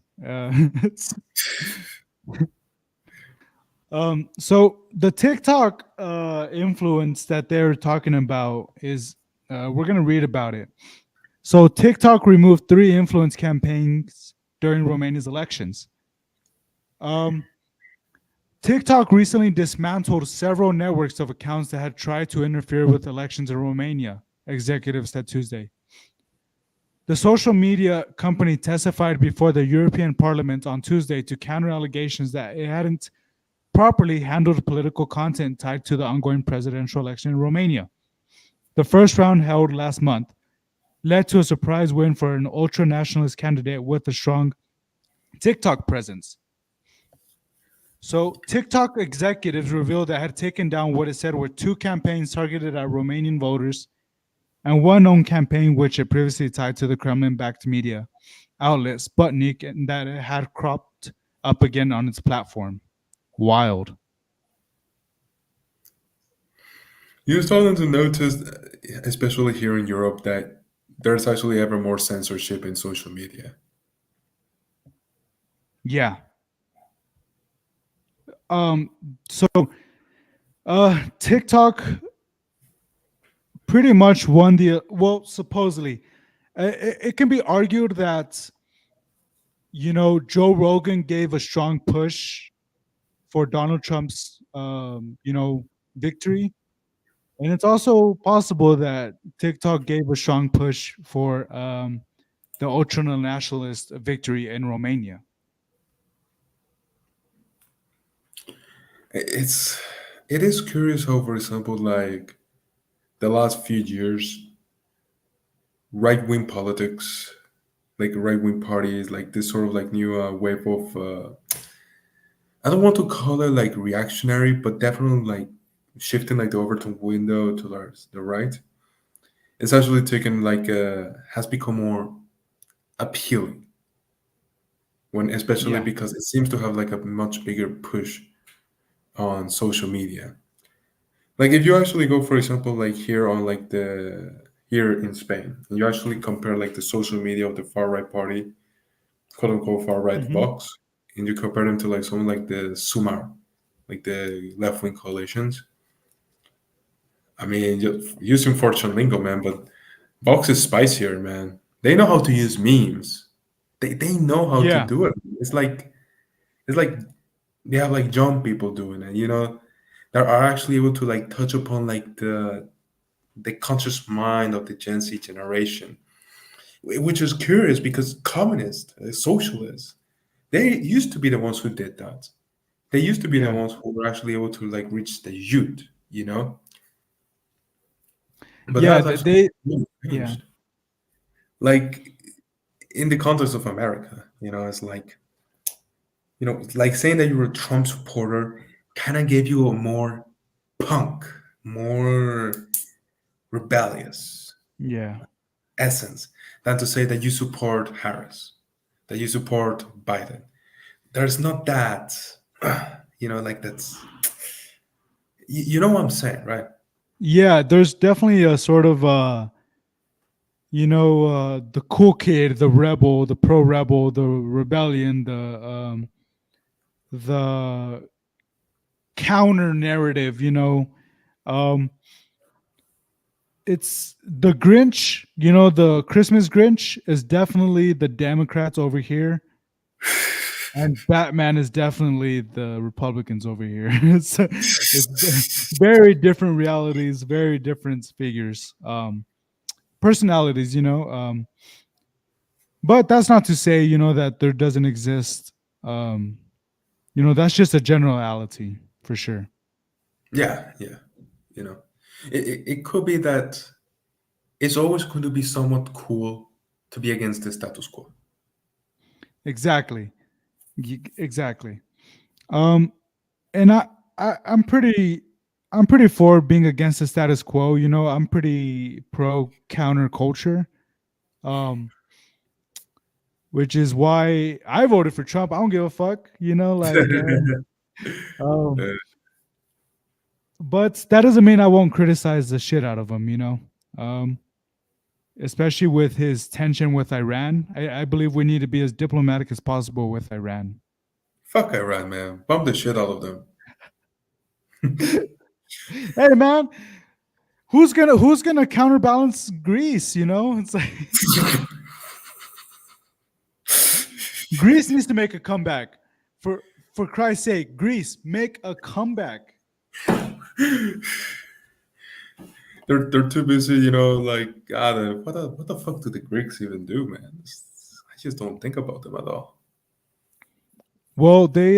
So the TikTok influence that they're talking about is, we're going to read about it. So TikTok removed 3 influence campaigns during Romania's elections. TikTok recently dismantled several networks of accounts that had tried to interfere with elections in Romania, executives said Tuesday. The social media company testified before the European Parliament on Tuesday to counter allegations that it hadn't properly handled political content tied to the ongoing presidential election in Romania. The first round, held last month, led to a surprise win for an ultra-nationalist candidate with a strong TikTok presence. So TikTok executives revealed that had taken down what it said were 2 campaigns targeted at Romanian voters and one known campaign which it previously tied to the Kremlin-backed media outlet Sputnik, and that it had cropped up again on its platform. Wild. You're starting to notice, especially here in Europe, that there's actually ever more censorship in social media. Yeah. So TikTok pretty much won supposedly. It can be argued that, Joe Rogan gave a strong push for Donald Trump's, victory. And it's also possible that TikTok gave a strong push for the ultra-nationalist victory in Romania. It is curious how, for example, like the last few years, right-wing politics, like right-wing parties, like this sort of like new wave of I don't want to call it like reactionary, but definitely like shifting like the Overton window to the right. It's actually taken like has become more appealing when, especially Yeah. because it seems to have like a much bigger push on social media. Like if you actually go, for example, like here on like the here in Spain, and you actually compare like the social media of the far right party, quote unquote far right Hmm. Vox, and you compare them to like someone like the Sumar, like the left wing coalitions. I mean, using fortune lingo, man, but Vox is spicier, man. They know how to use memes. They know how to Yeah. do it. It's like they have like young people doing it, that are actually able to like touch upon like the conscious mind of the Gen Z generation, which is curious because communists, socialists, they used to be the ones who did that. They used to be the Yeah. ones who were actually able to like reach the youth, but Yeah. that's th- actually They. really Yeah. changed. Like in the context of America, it's like, like saying that you're a Trump supporter kind of gave you a more punk, more rebellious Yeah. essence than to say that you support Harris, that you support Biden. There's not that, like that's, you know what I'm saying, right? Yeah. There's definitely a sort of the cool kid, the rebel, the pro rebel, the rebellion, the counter narrative. Um, it's the Grinch. The Christmas Grinch is definitely the Democrats over here, and Batman is definitely the Republicans over here. It's very different realities, very different figures, personalities. But that's not to say that there doesn't exist. Um, that's just a generality for sure. Yeah, yeah. You know, it could be that it's always going to be somewhat cool to be against the status quo. Exactly. Exactly. Um, and I'm pretty for being against the status quo. I'm pretty pro counterculture. Um, which is why I voted for Trump. I don't give a fuck. Um, Uh, but that doesn't mean I won't criticize the shit out of him. Um, especially with his tension with Iran. I believe we need to be as diplomatic as possible with Iran. Fuck Iran, man. Bump the shit out of them. Hey man, who's gonna counterbalance Greece? It's like Greece needs to make a comeback. For Christ's sake, Greece, make a comeback. They're too busy, like God. What the fuck do the Greeks even do, man? I just don't think about them at all. Well, they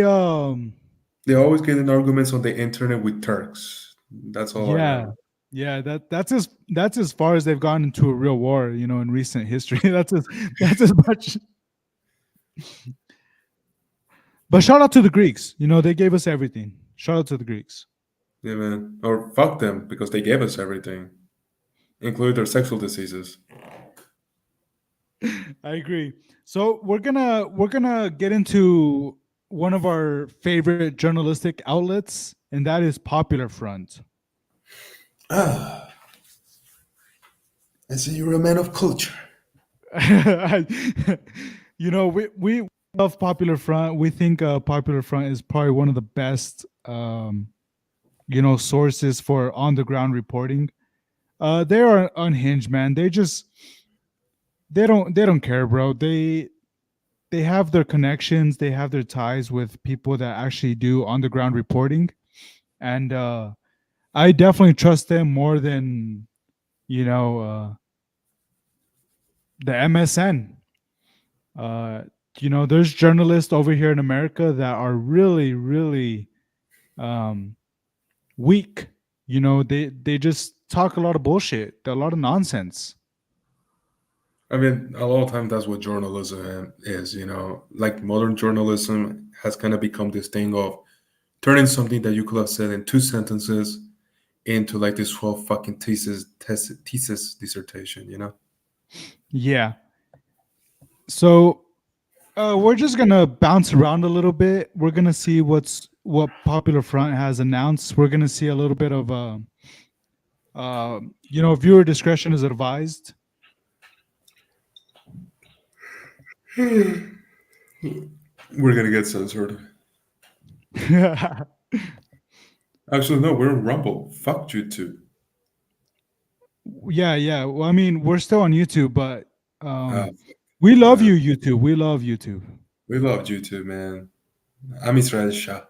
They always get in arguments on the internet with Turks. That's all I yeah. know. Yeah, that's as far as they've gone into a real war, in recent history. That's as much. But shout out to the Greeks. They gave us everything. Shout out to the Greeks. Yeah, man. Or fuck them because they gave us everything, including their sexual diseases. I agree. So we're gonna get into one of our favorite journalistic outlets, and that is Popular Front. Ah, I see you're a man of culture. We love Popular Front. We think Popular Front is probably one of the best sources for on the ground reporting. They are unhinged, man. They don't care, bro. They have their connections, they have their ties with people that actually do on the ground reporting, and I definitely trust them more than you know uh, the MSN. Uh, there's journalists over here in America that are really, really um, weak. They just talk a lot of bullshit, a lot of nonsense. I mean, a lot of time that's what journalism is, like modern journalism has kind of become this thing of turning something that you could have said in 2 sentences into like this whole fucking thesis dissertation. Yeah. So we're just gonna bounce around a little bit. We're gonna see what Popular Front has announced. We're gonna see a little bit of viewer discretion is advised. We're gonna get censored. Actually, no, we're in Rumble. Fuck YouTube. Yeah. Well, I mean, we're still on YouTube, but Ah, we love you, YouTube. We love YouTube. we love YouTube, man. I'm Israel Shah.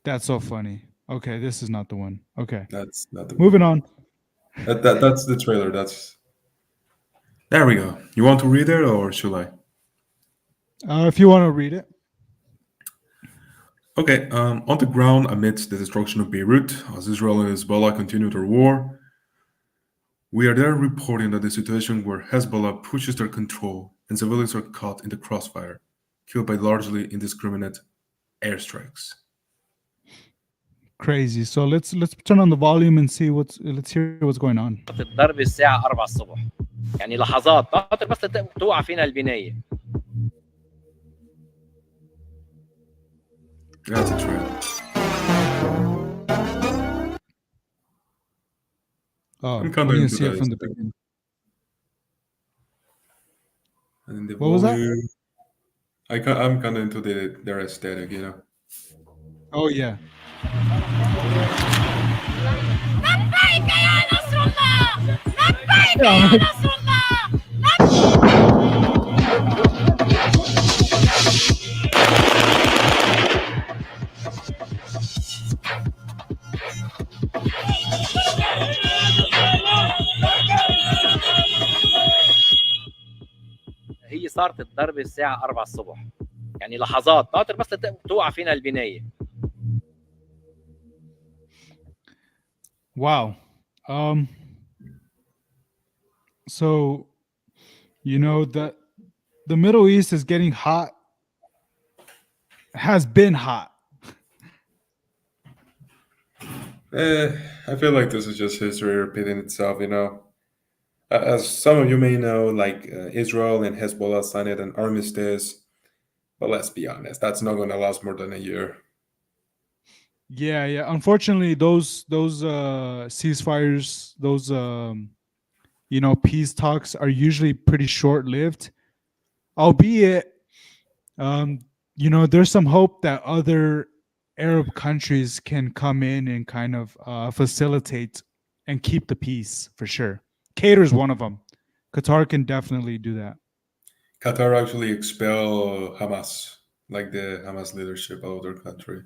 That's so funny. Okay, this is not the one. Okay, That's not the moving one. on. That's the trailer. There we go. You want to read it or should I? If you want to read it. Okay. On the ground, amidst the destruction of Beirut, as Israel and Hezbollah continue their war, we are there reporting that the situation where Hezbollah pushes their control and civilians are caught in the crossfire, killed by largely indiscriminate airstrikes. Crazy. So let's turn on the volume and see let's hear what's going on. الضرب الساعة 4 الصبح يعني لحظات ناطر بس توقع فينا البناية. That's a trailer. Oh, I'm we kind of didn't into see it that from the aesthetic. beginning. And then the What was that? volume. I'm kind of into their aesthetic. Oh yeah. لبيك يا نصر الله لبيك يا نصر الله هي صارت الضرب الساعة 4 الصبح يعني لحظات ناطر بس توقع فينا البناية. Wow. So the Middle East is getting hot. Has been hot. I feel like this is just history repeating itself. As some of you may know, like Israel and Hezbollah signed an armistice, but let's be honest, that's not going to last more than a year. Yeah. Unfortunately, those ceasefires, those peace talks are usually pretty short-lived. Albeit, there's some hope that other Arab countries can come in and kind of facilitate and keep the peace for sure. Qatar's one of them. Qatar can definitely do that. Qatar actually expelled Hamas, like the Hamas leadership out of their country.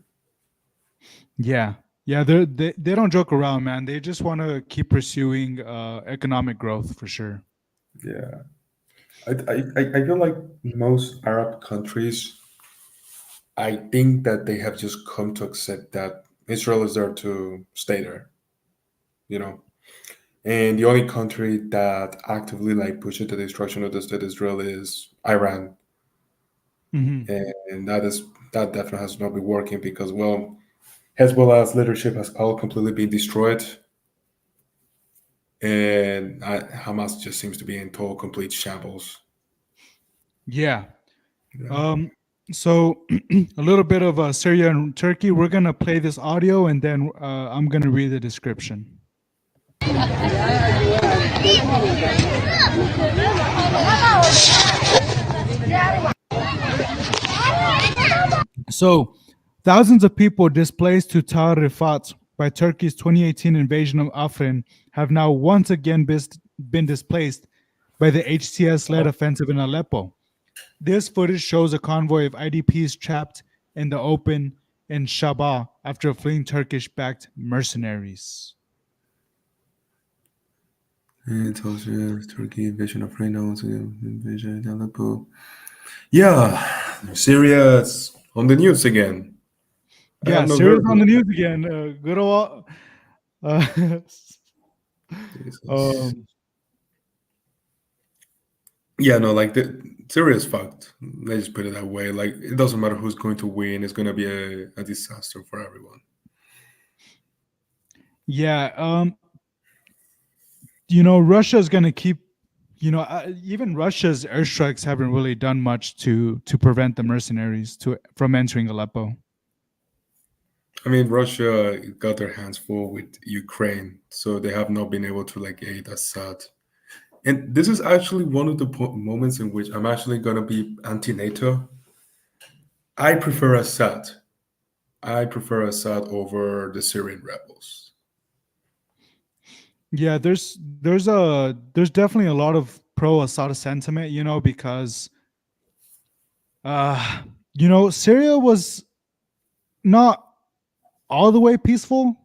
Yeah, they don't joke around, man. They just want to keep pursuing economic growth for sure. Yeah, I feel like most Arab countries, I think that they have just come to accept that Israel is there to stay there. And the only country that actively like pushes the destruction of the state Israel is Iran. Mhm. And that definitely has not been working because, well, Hezbollah's leadership has all completely been destroyed, and Hamas just seems to be in total complete shambles. Yeah. So a little bit of Syria and Turkey. We're gonna play this audio, and then I'm gonna read the description. So, thousands of people displaced to Tal Rifat by Turkey's 2018 invasion of Afrin have now once again been displaced by the HTS-led offensive in Aleppo. This footage shows a convoy of IDPs trapped in the open in Shaba after fleeing Turkish-backed mercenaries. And Turkey invasion of Rhino, invasion of Aleppo. Yeah, Syria's on the news again. Yeah, Syria's on the news again. Good old. Yeah, no, like the Syria is fucked. Let's just put it that way. Like it doesn't matter who's going to win; it's going to be a disaster for everyone. Yeah, Russia's going to keep. Even Russia's airstrikes haven't really done much to prevent the mercenaries from entering Aleppo. I mean, Russia got their hands full with Ukraine, so they have not been able to like aid Assad. And this is actually one of the moments in which I'm actually going to be anti-NATO. I prefer Assad. I prefer Assad over the Syrian rebels. Yeah, there's definitely a lot of pro Assad sentiment, because Syria was not all the way peaceful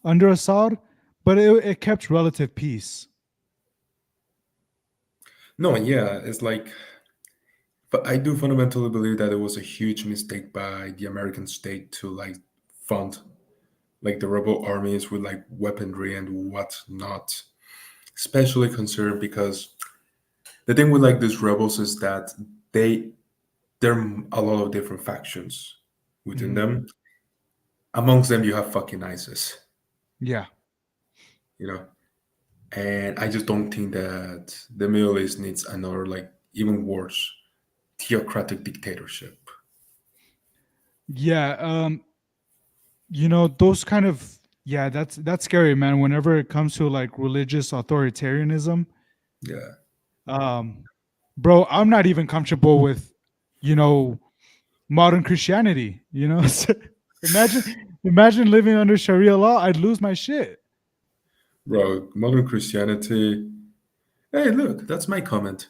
under Assad, but it kept relative peace. No, yeah, it's like, but I do fundamentally believe that it was a huge mistake by the American state to like fund like the rebel armies with like weaponry and whatnot. Especially concerned because the thing with like these rebels is that they there are a lot of different factions within them. Amongst them, you have fucking ISIS. Yeah. You know, and I just don't think that the Middle East needs another like even worse theocratic dictatorship. Yeah, those kind of that's scary, man. Whenever it comes to like religious authoritarianism, yeah, bro, I'm not even comfortable with, modern Christianity. Imagine living under Sharia law. I'd lose my shit. Bro, modern Christianity. Hey, look, that's my comment.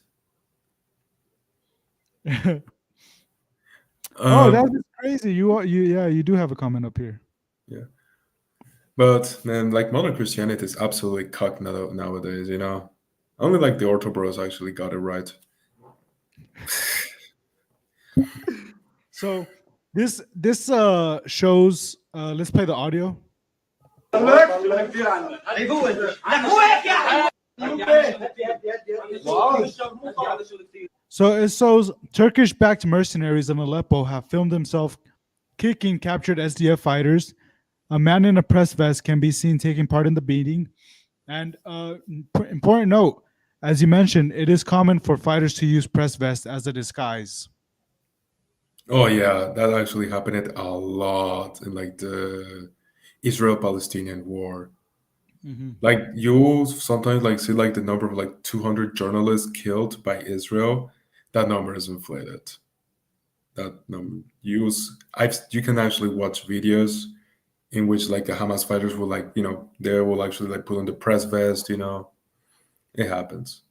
Oh, that is crazy. You do have a comment up here. Yeah. But then, like, modern Christianity is absolutely cocked nowadays, Only like the Ortho Bros actually got it right. So this shows. Let's play the audio. So it shows Turkish-backed mercenaries in Aleppo have filmed themselves kicking captured SDF fighters. A man in a press vest can be seen taking part in the beating. And important note, as you mentioned, it is common for fighters to use press vests as a disguise. Oh yeah, that actually happened a lot in like the Israel-Palestinian war. Like you sometimes like see like the number of like 200 journalists killed by Israel. That number is inflated. That number you can actually watch videos in which like the Hamas fighters will like they will actually like put on the press vest. It happens.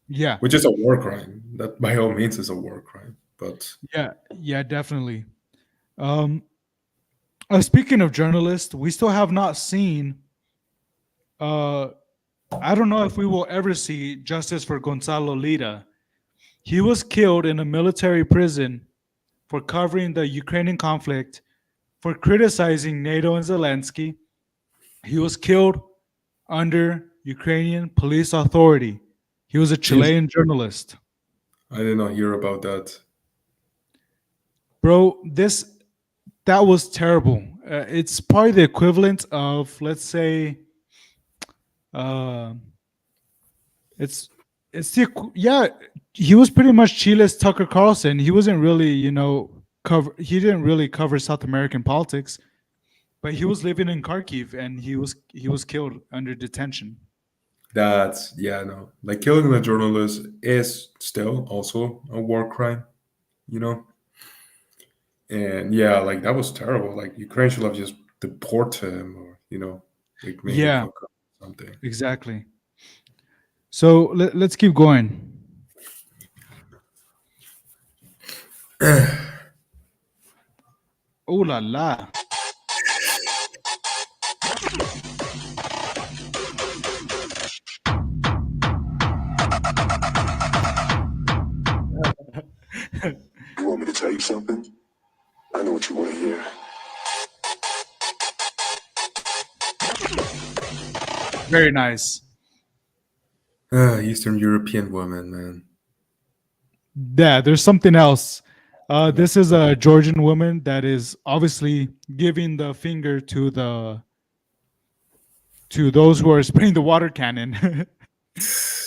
Yeah, which is a war crime. That by all means is a war crime. But yeah, definitely. Speaking of journalists, we still have not seen. I don't know if we will ever see justice for Gonzalo Lira. He was killed in a military prison for covering the Ukrainian conflict, for criticizing NATO and Zelensky. He was killed under Ukrainian police authority. He was a Chilean journalist. I did not hear about that. Bro, that was terrible. It's probably the equivalent of, let's say, it's he was pretty much Chile's Tucker Carlson. He wasn't really, he didn't really cover South American politics, but he was living in Kharkiv and he was killed under detention. That's like killing a journalist is still also a war crime, and like that was terrible. Like Ukraine should have just deported him or like maybe fuck up something. Exactly. So let's keep going. Oh la la. You want me to tell you something? I know what you want to hear. Very nice. Eastern European woman, man. Yeah, there's something else. This is a Georgian woman that is obviously giving the finger to those who are spraying the water cannon.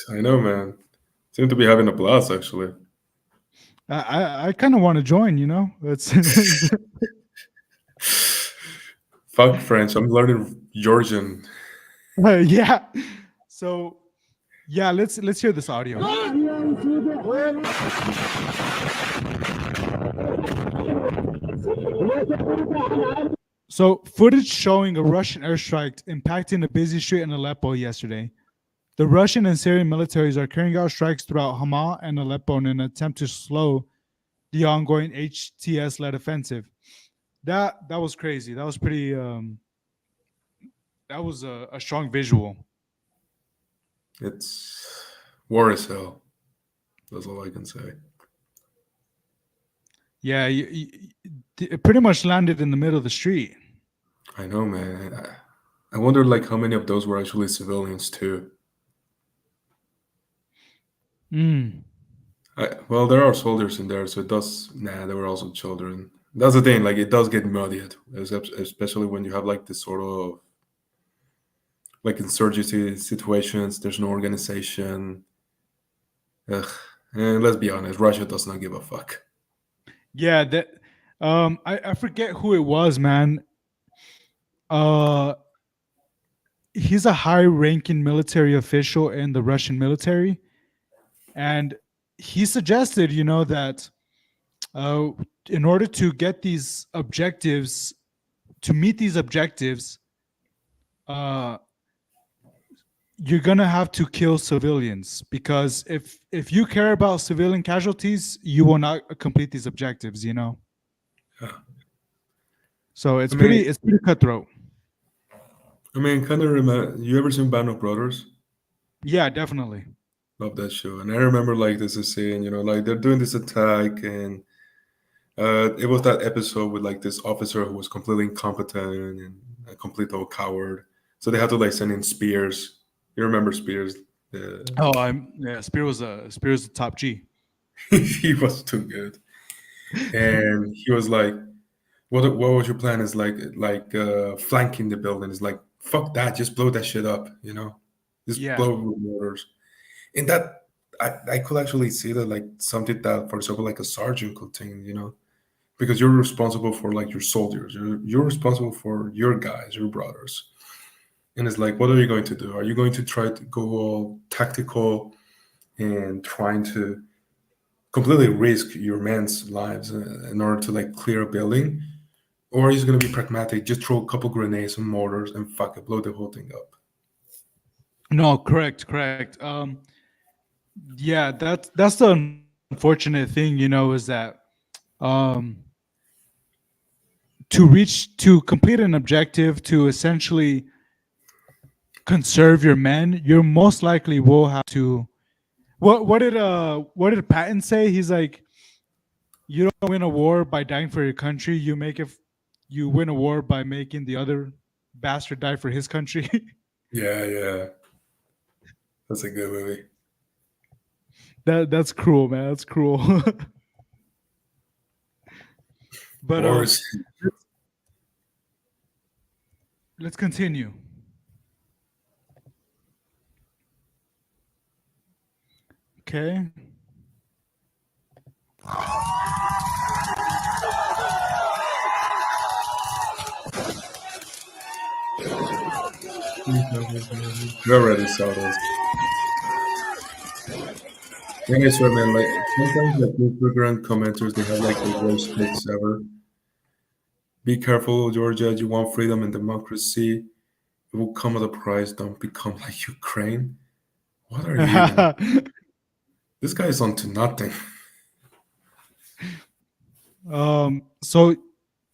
I know, man. Seem to be having a blast, actually. I kind of want to join. It's Fuck French. I'm learning Georgian. yeah. So yeah, let's hear this audio. So footage showing a Russian airstrike impacting a busy street in Aleppo yesterday. The Russian and Syrian militaries are carrying out strikes throughout Hama and Aleppo in an attempt to slow the ongoing HTS-led offensive. That was crazy. That was pretty. That was a strong visual. It's war as hell. That's all I can say. Yeah, it pretty much landed in the middle of the street. I know, man. I wonder, like, how many of those were actually civilians too. Well, there are soldiers in there, so it does. Nah, there were also children. That's the thing. Like, it does get muddied, especially when you have like this sort of like insurgency situations. There's no organization. Ugh. And let's be honest, Russia does not give a fuck. Yeah, that. I forget who it was, man. He's a high-ranking military official in the Russian military, and he suggested, that in order to get these objectives, to meet these objectives, you're gonna have to kill civilians, because if you care about civilian casualties, you will not complete these objectives. Yeah. So it's pretty cutthroat. I mean, kind of remember. You ever seen Band of Brothers? Yeah, definitely. Love that show. And I remember like this is scene, like they're doing this attack, and it was that episode with like this officer who was completely incompetent and a complete old coward. So they had to like send in Spears. You remember Spears? Yeah. Spears was the top G. He was too good, and he was like, "What was your plan?" Is like flanking the building. It's like, fuck that, just blow that shit up, just blow it with mortars. And that I could actually see that like something that, for example, like a sergeant could think, because you're responsible for like your soldiers, you're responsible for your guys, your brothers. And it's like, what are you going to do? Are you going to try to go all tactical and trying to completely risk your men's lives in order to like clear a building? Or are you going to be pragmatic, just throw a couple grenades and mortars and fuck it, blow the whole thing up? No, correct. Yeah, that's the unfortunate thing, is that to complete an objective, to essentially conserve your men, you most likely will have to. What did Patton say? He's like, you don't win a war by dying for your country. You win a war by making the other bastard die for his country. Yeah. That's a good movie. That's cruel, man. That's cruel. But let's continue. Okay. You already saw those. Yeah, I swear, man. Like sometimes, like Instagram commenters, they have like the worst takes ever. Be careful, Georgia. You want freedom and democracy. It will come at a price. Don't become like Ukraine. What are you? This guy is on to nothing. So,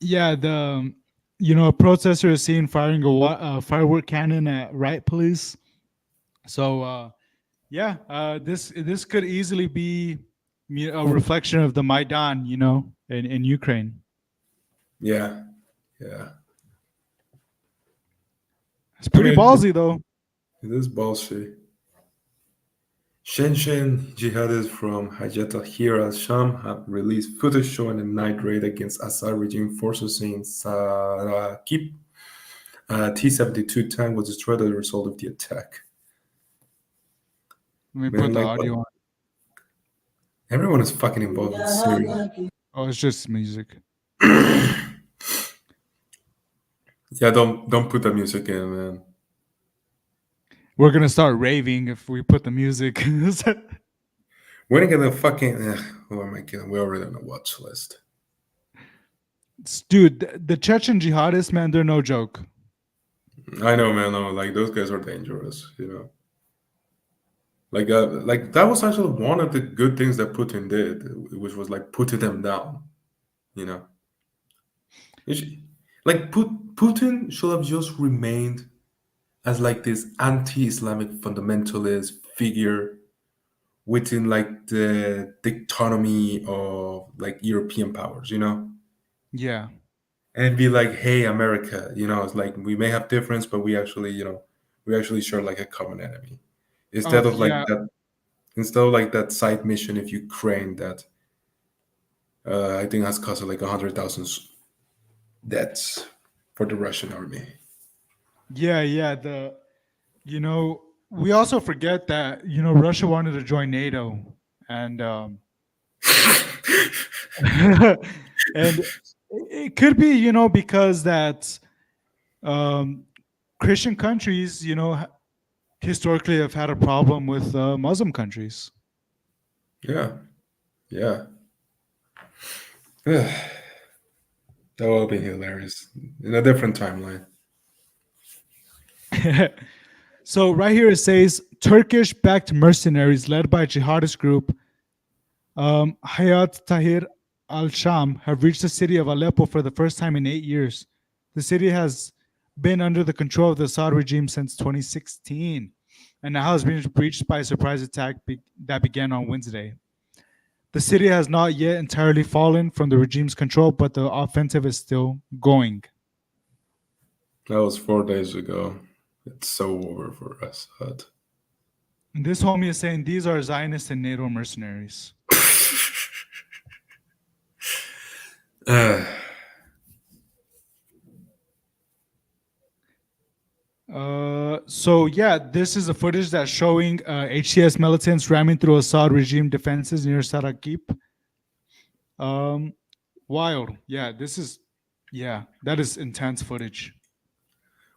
yeah, a protester is seen firing a firework cannon at riot police. So, this could easily be a reflection of the Maidan, in Ukraine. Yeah. It's pretty ballsy, though. It is bullshit. Shenzhen jihadists from Hayat al-Sham have released footage showing a night raid against Assad regime forces in Sarakib. A T-72 tank was destroyed as a result of the attack. Let me Man, put the like, audio on. everyone is fucking involved in Syria. Oh, it's just music. Yeah, don't put the music in, man. We're gonna start raving if we put the music. We're gonna get the fucking. Who am I kidding? We're already on a watch list. Dude, the Chechen jihadists, man, they're no joke. I know, man. No, like those guys are dangerous. You know. Like that was actually one of the good things that Putin did, which was like putting them down. You know. Like Putin should have just remained as like this anti-Islamic fundamentalist figure within like the dictonomy of like European powers, you know, Yeah. and be like, hey, America, you know, it's like we may have difference, but we actually, you know, we actually share like a common enemy. Instead of like Yeah. that, instead of like that side mission of Ukraine that I think has cost like 100,000 deaths for the Russian army. Yeah. We also forget that, Russia wanted to join NATO, and and it could be, because that Christian countries, historically have had a problem with Muslim countries. Yeah. That will be hilarious in a different timeline. So right here it says Turkish-backed mercenaries led by jihadist group Hayat Tahrir al-Sham have reached the city of Aleppo for the first time in 8 years. The city has been under the control of the Assad regime since 2016, and now has been breached by a surprise attack that began on Wednesday. The city has not yet entirely fallen from the regime's control, but the offensive is still going. That was 4 days ago. It's so over for Assad. And this homie is saying these are Zionist and NATO mercenaries. So yeah, this is the footage that's showing HTS militants ramming through Assad regime defenses near Sarakib. Wild. Yeah, that is intense footage.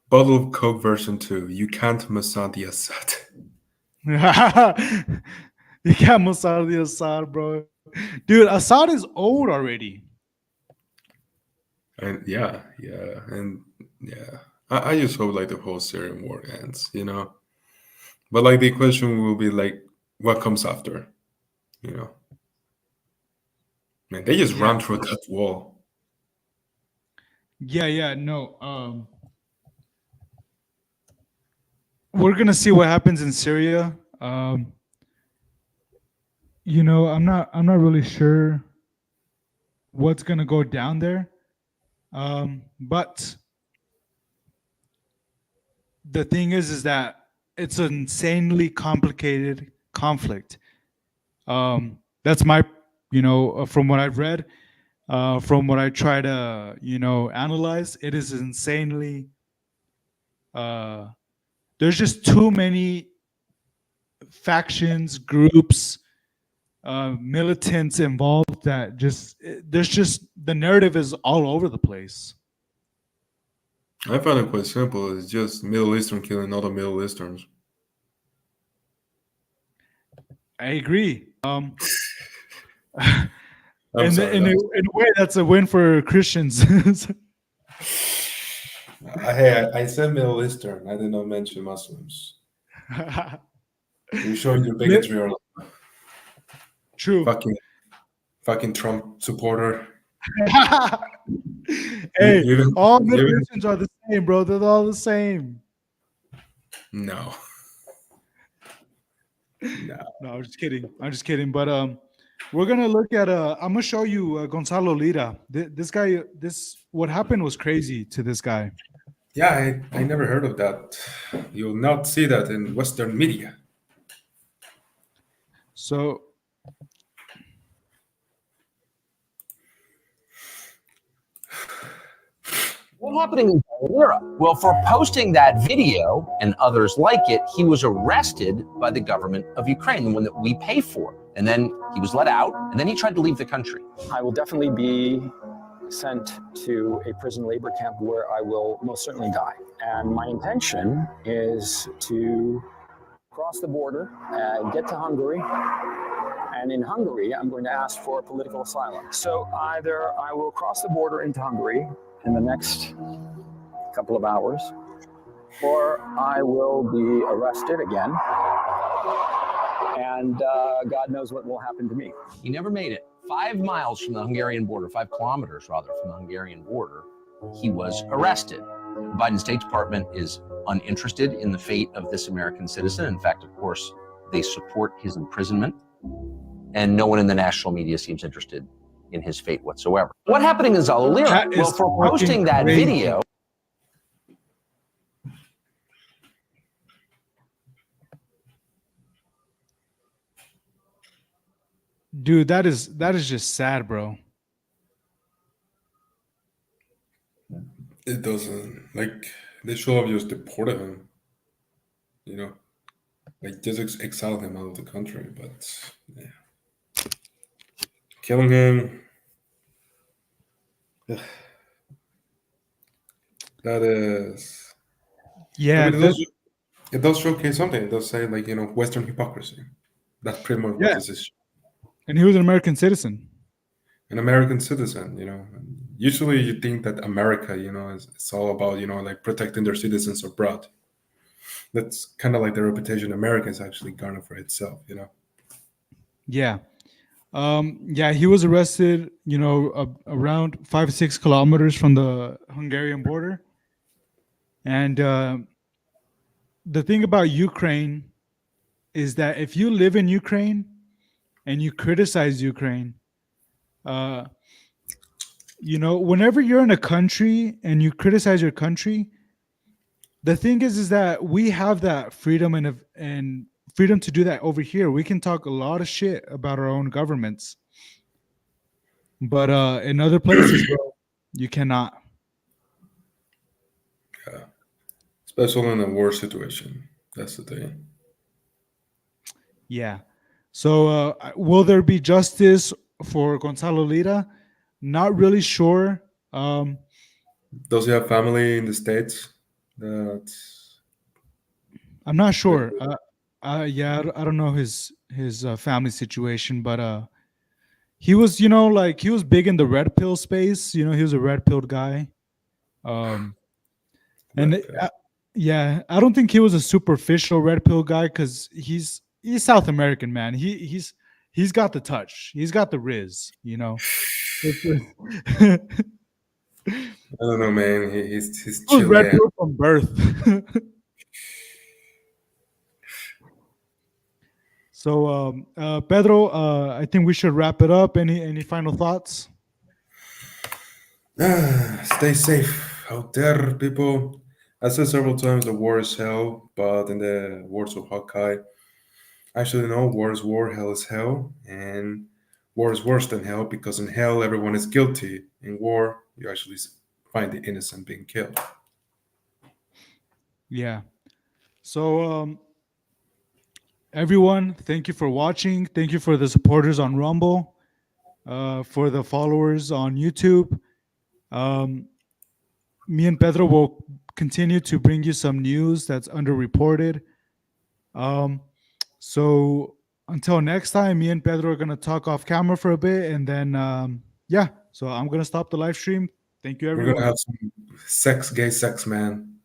Bottle of Coke version 2. You can't Mossad the Assad. You can't Mossad the Assad, bro. Dude, Assad is old already. And I just hope like the whole Syrian war ends, you know. But like the question will be like, what comes after, you know? Man, they just ran through that wall. No. We're gonna see what happens in Syria. I'm not really sure what's gonna go down there. But the thing is that it's an insanely complicated conflict. That's my, from what I've read, from what I try to, analyze, it is insanely. There's just too many factions, groups, militants involved that the narrative is all over the place. I find it quite simple. It's just Middle Eastern killing other Middle Easterns. I agree. I'm in sorry, a way, that's a win for Christians. I said Middle Eastern. I did not mention Muslims. You're showing your bigotry or True. Fucking Trump supporter. Hey, all Middle Easterns are the same, bro. They're all the same. No. No, I'm just kidding. But we're gonna look at. I'm gonna show you Gonzalo Lira. This guy. What happened was crazy to this guy. Yeah, I never heard of that. You'll not see that in Western media. So What's happening in Valera? Well, for posting that video and others like it, he was arrested by the government of Ukraine, the one that we pay for. And then he was let out, and then he tried to leave the country. I will definitely be sent to a prison labor camp where I will most certainly die. And my intention is to cross the border and get to Hungary. And in Hungary, I'm going to ask for political asylum. So either I will cross the border into Hungary in the next couple of hours, or I will be arrested again. And God knows what will happen to me. He never made it. 5 miles from the Hungarian border, 5 kilometers rather from the Hungarian border, he was arrested. The Biden State Department is uninterested in the fate of this American citizen. In fact, of course, they support his imprisonment. And no one in the national media seems interested in his fate whatsoever. What happening in Valera? Well, for posting that video. dude, that is just sad, bro. It doesn't, like, they should have just deported him, you know, like just exiled him out of the country. But yeah, killing him, that is, Yeah, I mean, it does showcase something. It does say, like, you know, Western hypocrisy. That's pretty much what this is. And he was an American citizen. An American citizen, you know. Usually you think that America, you know, it's all about, you know, like protecting their citizens abroad. That's kind of like the reputation Americans actually garner for itself, you know. Yeah. Yeah, he was arrested, you know, around 5-6 kilometers from the Hungarian border. And the thing about Ukraine is that if you live in Ukraine and you criticize Ukraine, you know, whenever you're in a country and you criticize your country, the thing is that we have that freedom and freedom to do that over here. We can talk a lot of shit about our own governments, but in other places, bro, you cannot. Yeah, especially in a war situation. That's the thing. Yeah. So will there be justice for Gonzalo Lira? Not really sure. Does he have family in the States? I'm not sure. Yeah, I don't know his family situation, but he was, you know, like he was big in the red pill space. You know, he was a red pilled guy. Yeah, I don't think he was a superficial red pill guy because he's South American, man. He's got the touch. He's got the riz, you know. I don't know, man. He's chill, red pill from birth. So, Pedro, I think we should wrap it up. Any final thoughts? Stay safe out there, people. I said several times the war is hell, but in the words of Hawkeye, actually, no, war is war, hell is hell, and war is worse than hell because in hell everyone is guilty. In war, you actually find the innocent being killed. Yeah. So, everyone, thank you for watching. Thank you for the supporters on Rumble, for the followers on YouTube. Me and Pedro will continue to bring you some news that's underreported. So until next time, me and Pedro are going to talk off camera for a bit. And then, yeah, so I'm going to stop the live stream. Thank you, everyone. We're going to have some gay sex, man.